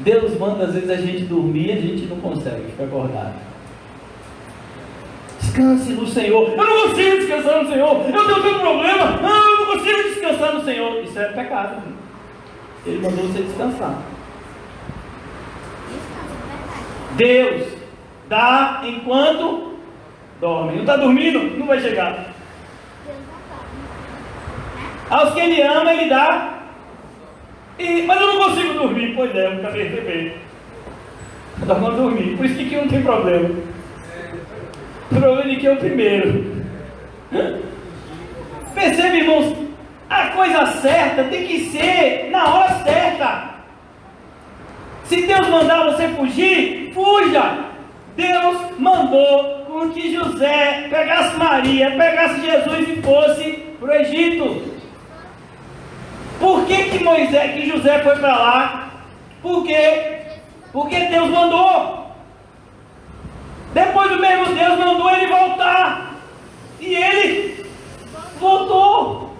Deus manda às vezes a gente dormir e a gente não consegue ficar acordado. Descanse no Senhor. Eu não consigo descansar no Senhor. Eu tenho tanto problema. Eu não consigo descansar no Senhor. Isso é pecado. Ele mandou você descansar. Deus dá enquanto dorme. Não está dormindo? Não vai chegar. Aos que Ele ama, Ele dá. Mas eu não consigo dormir. Pois é, eu nunca percebi. Nós vamos dormir. Por isso que aqui não tem problema. O problema é que é o primeiro. Percebe, irmãos? A coisa certa tem que ser na hora certa. Se Deus mandar você fugir, fuja. Deus mandou com que José pegasse Maria, pegasse Jesus e fosse para o Egito. Por que José foi para lá? Por quê? Porque Deus mandou. Depois do mesmo Deus mandou ele voltar. E ele voltou.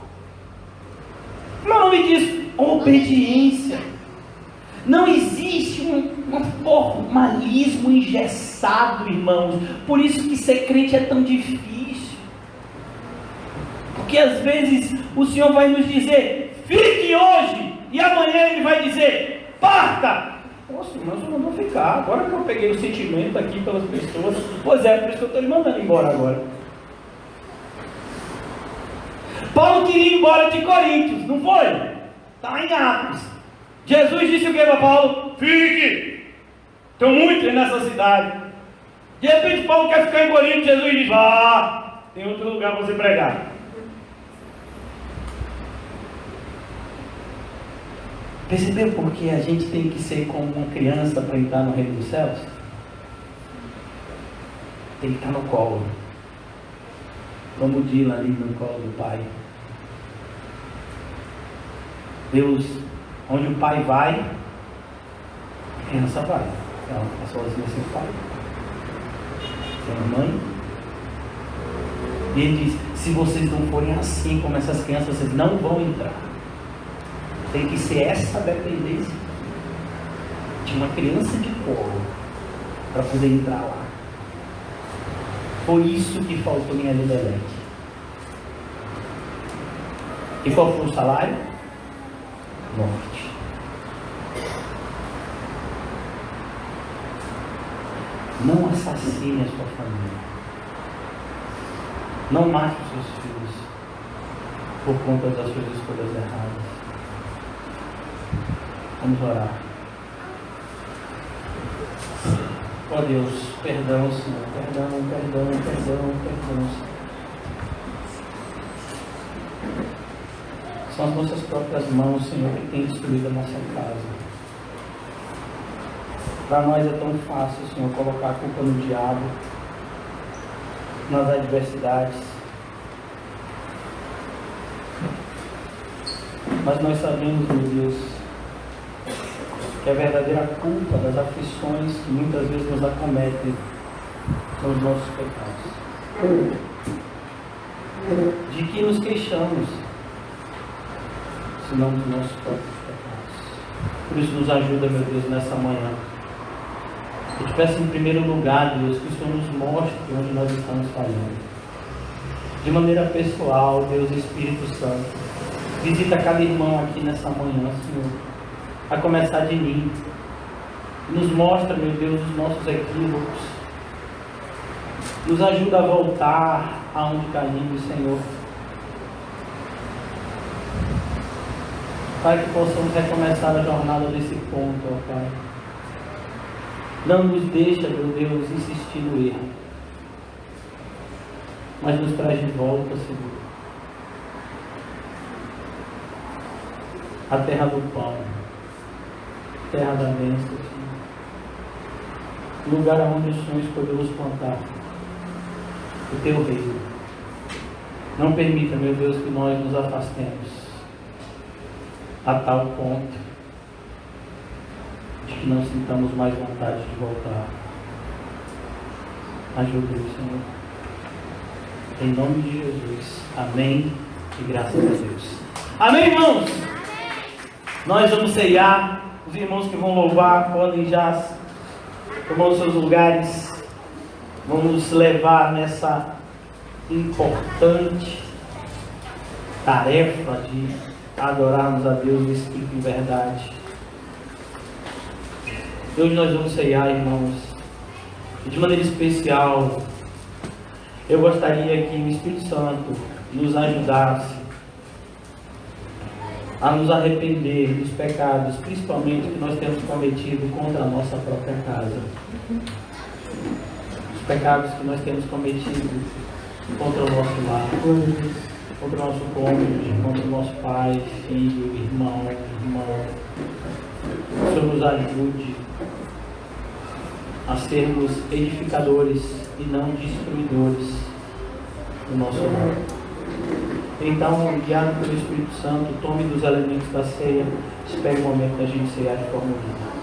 Meu nome diz obediência. Não existe um formalismo engessado, irmãos. Por isso que ser crente é tão difícil. Porque às vezes o Senhor vai nos dizer, fique hoje, e amanhã Ele vai dizer, parta. Nossa, mas eu não vou ficar. Agora que eu peguei o sentimento aqui pelas pessoas, pois é, por isso que eu estou lhe mandando embora agora. Paulo queria ir embora de Coríntios, não foi? Está lá em Atos. Jesus disse o que para Paulo? Fique! Estou muito nessa cidade. De repente Paulo quer ficar em Coríntios. Jesus diz, vá, tem outro lugar para você pregar. Percebeu porque a gente tem que ser como uma criança para entrar no reino dos céus? Tem que estar no colo. Como o Dylan ali no colo do pai. Deus, onde o pai vai, a criança vai. Ela fica sozinha sem pai, sem mãe. E ele diz, se vocês não forem assim como essas crianças, vocês não vão entrar. Tem que ser essa dependência de uma criança de colo para poder entrar lá. Foi isso que faltou em Elimelec. E qual foi o salário? Morte. Não assassine a sua família. Não mate os seus filhos por conta das suas escolhas erradas. Vamos orar. Ó Deus, perdão, Senhor. Perdão, Senhor. São as nossas próprias mãos, Senhor, que têm destruído a nossa casa. Para nós é tão fácil, Senhor, colocar a culpa no diabo, nas adversidades. Mas nós sabemos, meu Deus, que a verdadeira culpa das aflições que muitas vezes nos acometem são os nossos pecados. De que nos queixamos, senão dos nossos próprios pecados. Por isso nos ajuda, meu Deus, nessa manhã. Eu te peço em primeiro lugar, Deus, que o Senhor nos mostre onde nós estamos falhando. De maneira pessoal, Deus, Espírito Santo, visita cada irmão aqui nessa manhã, Senhor, a começar de mim. Nos mostra, meu Deus, os nossos equívocos. Nos ajuda a voltar aonde caímos, Senhor. Pai, que possamos recomeçar a jornada desse ponto, ó Pai. Não nos deixa, meu Deus, insistir no erro, mas nos traz de volta, Senhor, a terra do pão, terra da bênção, Senhor. Lugar onde o Senhor escolheu nos plantar, o Teu reino. Não permita, meu Deus, que nós nos afastemos a tal ponto de que não sintamos mais vontade de voltar. Ajuda-nos, Senhor. Em nome de Jesus. Amém. E graças a Deus. Amém, irmãos? Nós vamos ceiar. Os irmãos que vão louvar podem já tomar os seus lugares. Vamos levar nessa importante tarefa de adorarmos a Deus em espírito e verdade. E hoje nós vamos ceiar, irmãos. E de maneira especial, eu gostaria que o Espírito Santo nos ajudasse a nos arrepender dos pecados, principalmente que nós temos cometido contra a nossa própria casa. Os pecados que nós temos cometido contra o nosso lar, contra o nosso cônjuge, contra o nosso pai, filho, irmão, irmã. o Senhor nos ajude a sermos edificadores e não destruidores do nosso lar. Então, guiado pelo Espírito Santo, tome dos elementos da ceia, espere o momento da gente ceiar de forma unida.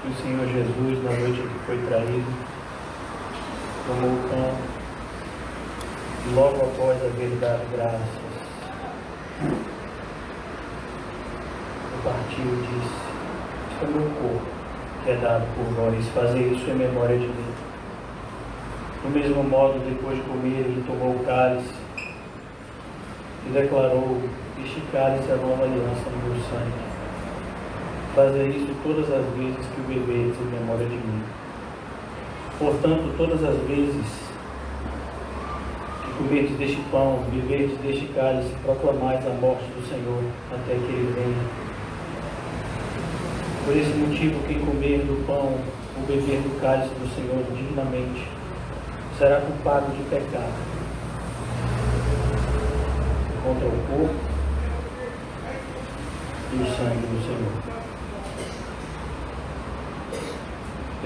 que o Senhor Jesus, na noite em que foi traído, tomou o pão e logo após haver dado graças, partiu e disse: "Este é o meu corpo, que é dado por vós, fazei isso em memória de mim." Do mesmo modo, depois de comer, ele tomou o cálice e declarou: "Este cálice é a nova aliança no meu sangue. Fazei isso todas as vezes que o bebedes em memória de mim. Portanto, todas as vezes que comerdes deste pão, beberdes deste cálice, proclamais a morte do Senhor até que ele venha. Por esse motivo, quem comer do pão ou beber do cálice do Senhor dignamente será culpado de pecado contra o corpo e o sangue do Senhor.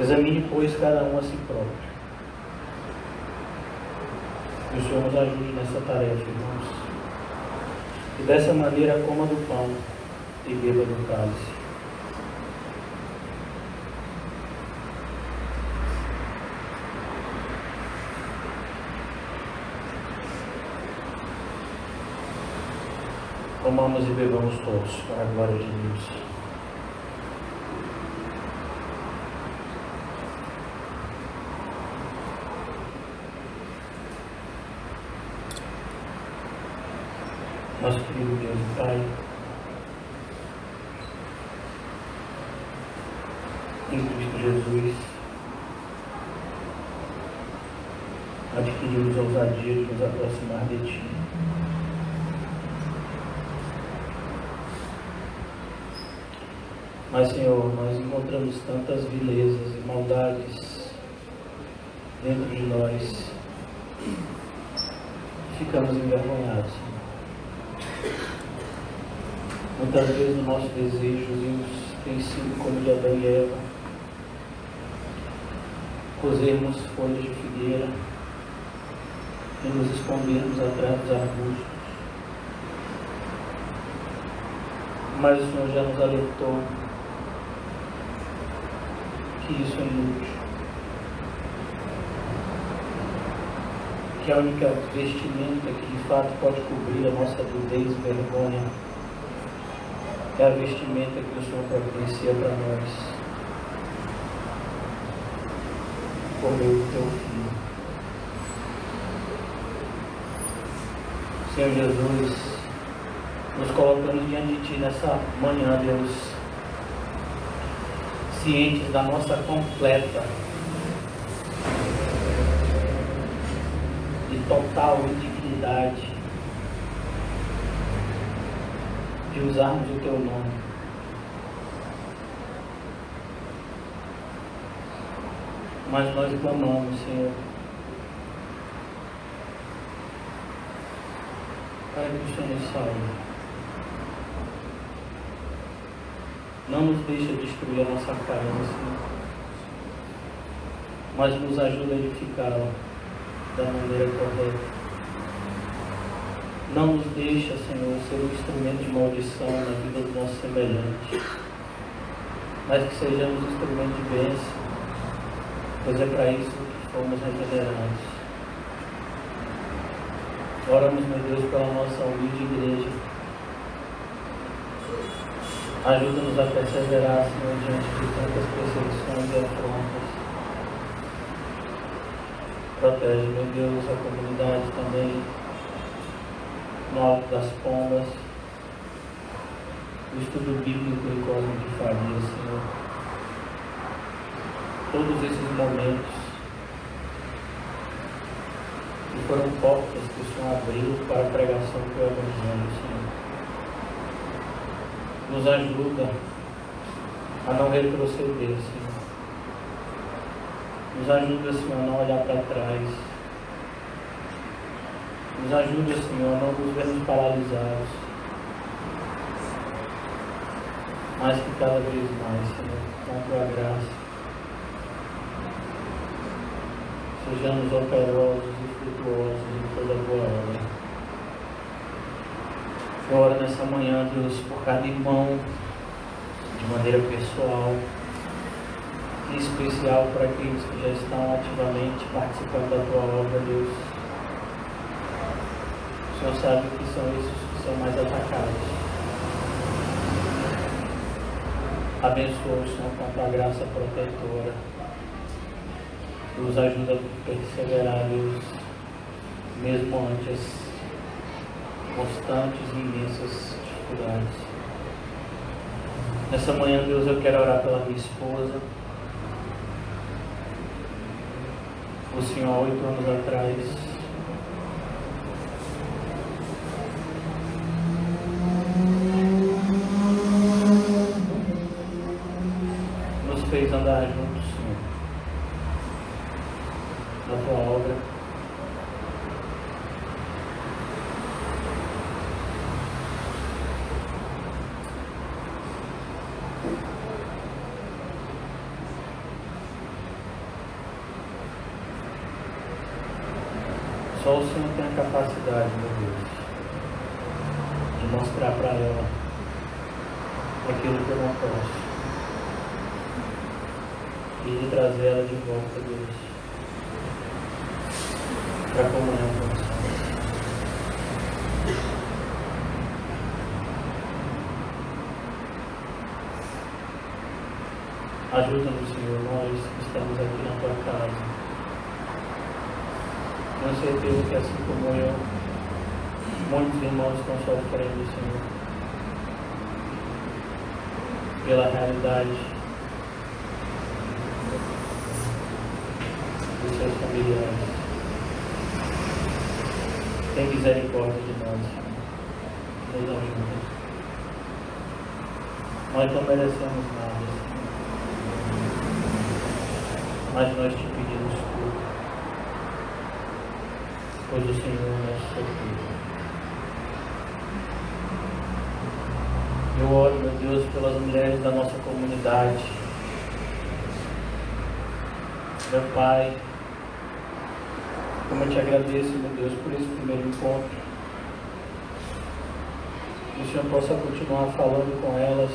Examine, pois, cada um a si próprio. Que o Senhor nos ajude nessa tarefa, irmãos. E dessa maneira coma do pão e beba do cálice. Comamos e bebamos todos, para a glória de Deus. Nosso querido Deus e Pai, em Cristo Jesus, adquirimos a ousadia de nos aproximar de Ti. Mas, Senhor, nós encontramos tantas vilezas e maldades dentro de nós, ficamos envergonhados, Senhor. Muitas vezes o nosso desejo tem sido como de Adão e Eva, cozermos folhas de figueira e nos escondermos atrás dos arbustos. Mas o Senhor já nos alertou que isso é inútil, que a única vestimenta que de fato pode cobrir a nossa nudez e vergonha é a vestimenta que o Senhor providencia para nós, por meio do Teu Filho. Senhor Jesus, nos colocamos diante de Ti nessa manhã, Deus, cientes da nossa completa e total indignidade de usarmos o Teu nome. Mas nós clamamos, Senhor, para que o Senhor nos salve. Não nos deixa destruir a nossa casa, Senhor, mas nos ajuda a edificá-la da maneira correta. Não nos deixa, Senhor, ser um instrumento de maldição na vida do nosso semelhante, mas que sejamos instrumento de bênção, pois é para isso que fomos regenerados. Oramos, meu Deus, pela nossa humilde igreja. Ajuda-nos a perseverar, Senhor, diante de tantas perseguições e afrontas. Protege, meu Deus, a comunidade também, no Alto das Pombas, o estudo bíblico em Cosme de Faria, Senhor. Todos esses momentos que foram portas que o Senhor abriu para a pregação do Teu Evangelho, Senhor. Nos ajuda a não retroceder, Senhor. Nos ajuda, Senhor, a não olhar para trás. Nos ajuda, Senhor, a não nos vermos paralisados, mas que cada vez mais, Senhor, com a Tua graça, sejamos operosos e frutuosos em toda a Boa obra. Eu oro nessa manhã, Deus, por cada irmão, de maneira pessoal, em especial para aqueles que já estão ativamente participando da tua obra, Deus. O Senhor sabe que são esses que são mais atacados. Abençoa o Senhor com a tua graça protetora. Nos ajuda a perseverar, Deus, mesmo ante as constantes e imensas dificuldades. Nessa manhã, Deus, eu quero orar pela minha esposa. O Senhor, há 8 anos atrás, nos fez andar juntos, Senhor, na tua obra. Só o Senhor tem a capacidade, meu Deus, de mostrar para ela aquilo que eu não posso e de trazer ela de volta, Deus, para a comunhão com o Senhor. Ajuda-nos, Senhor, nós que estamos aqui na tua casa. Tenho certeza que, assim como eu, muitos irmãos estão sofrendo, Senhor, pela realidade dos seus familiares. Tem misericórdia de nós, Senhor. Nos ajuda. Nós não merecemos nada, Senhor, mas nós te pedimos tudo, pois o Senhor é nosso socorro. Eu oro, meu Deus, pelas mulheres da nossa comunidade. Meu Pai, como eu te agradeço, meu Deus, por esse primeiro encontro. Que o Senhor possa continuar falando com elas.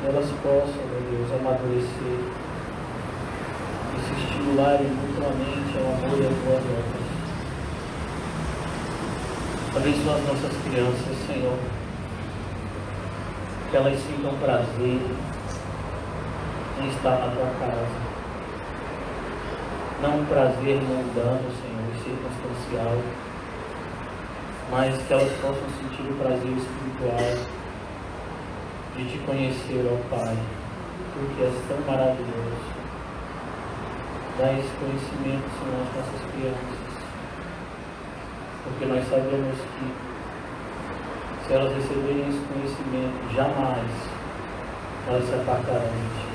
Que elas possam, meu Deus, amadurecer e se estimularem mutuamente ao amor e às boas obras. Abençoa as nossas crianças, Senhor, que elas sintam prazer em estar na tua casa. Não um prazer mundano, Senhor, e circunstancial, mas que elas possam sentir o prazer espiritual de te conhecer, ó Pai, porque és tão maravilhoso. Dá esse conhecimento, Senhor, às nossas crianças, porque nós sabemos que, se elas receberem esse conhecimento, jamais elas se apartarão de ti.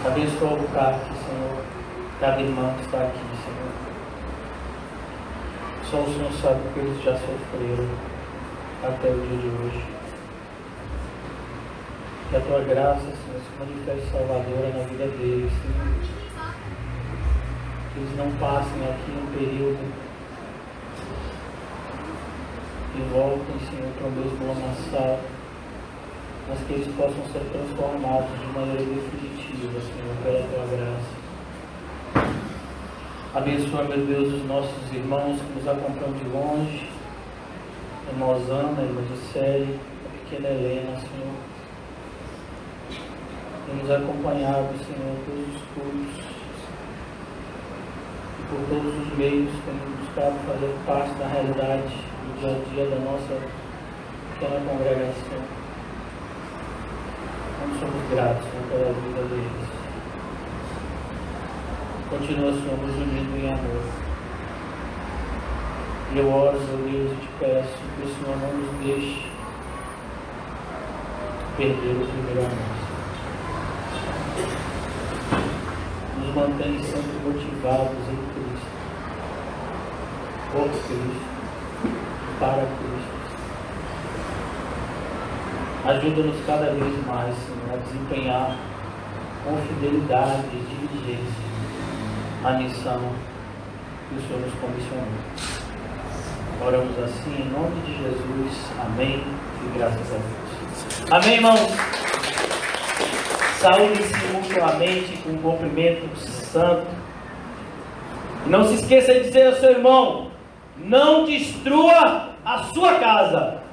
Abençoa o CAC, Senhor, cada irmão que está aqui, Senhor. Só o Senhor sabe o que eles já sofreram até o dia de hoje. Que a tua graça, Senhor, se manifeste salvadora na vida deles, Senhor. Que eles não passem aqui um período e voltem, Senhor, para o mesmo lamaçal, mas que eles possam ser transformados de maneira definitiva, Senhor, pela tua graça. Abençoa, meu Deus, os nossos irmãos que nos acompanham de longe, a irmã Osana, a irmã Gisele, a pequena Helena, Senhor. Tem nos acompanhado, Senhor, todos os cultos e por todos os meios temos buscado fazer parte da realidade do dia a dia da nossa pequena congregação. Nós somos gratos, Senhor, pela vida deles. Continua, Senhor, nos unindo em amor. E eu oro, meu Deus, e te peço que o Senhor não nos deixe perder o primeiro amor. Nos mantém sempre motivados em Cristo, por Cristo, para Cristo. Ajuda-nos cada vez mais, Senhor, a desempenhar com fidelidade e diligência a missão que o Senhor nos comissionou. Oramos assim em nome de Jesus. Amém. E graças a Deus. Amém, irmãos? Saúde-se mutuamente com um cumprimento santo. Não se esqueça de dizer ao seu irmão: não destrua a sua casa.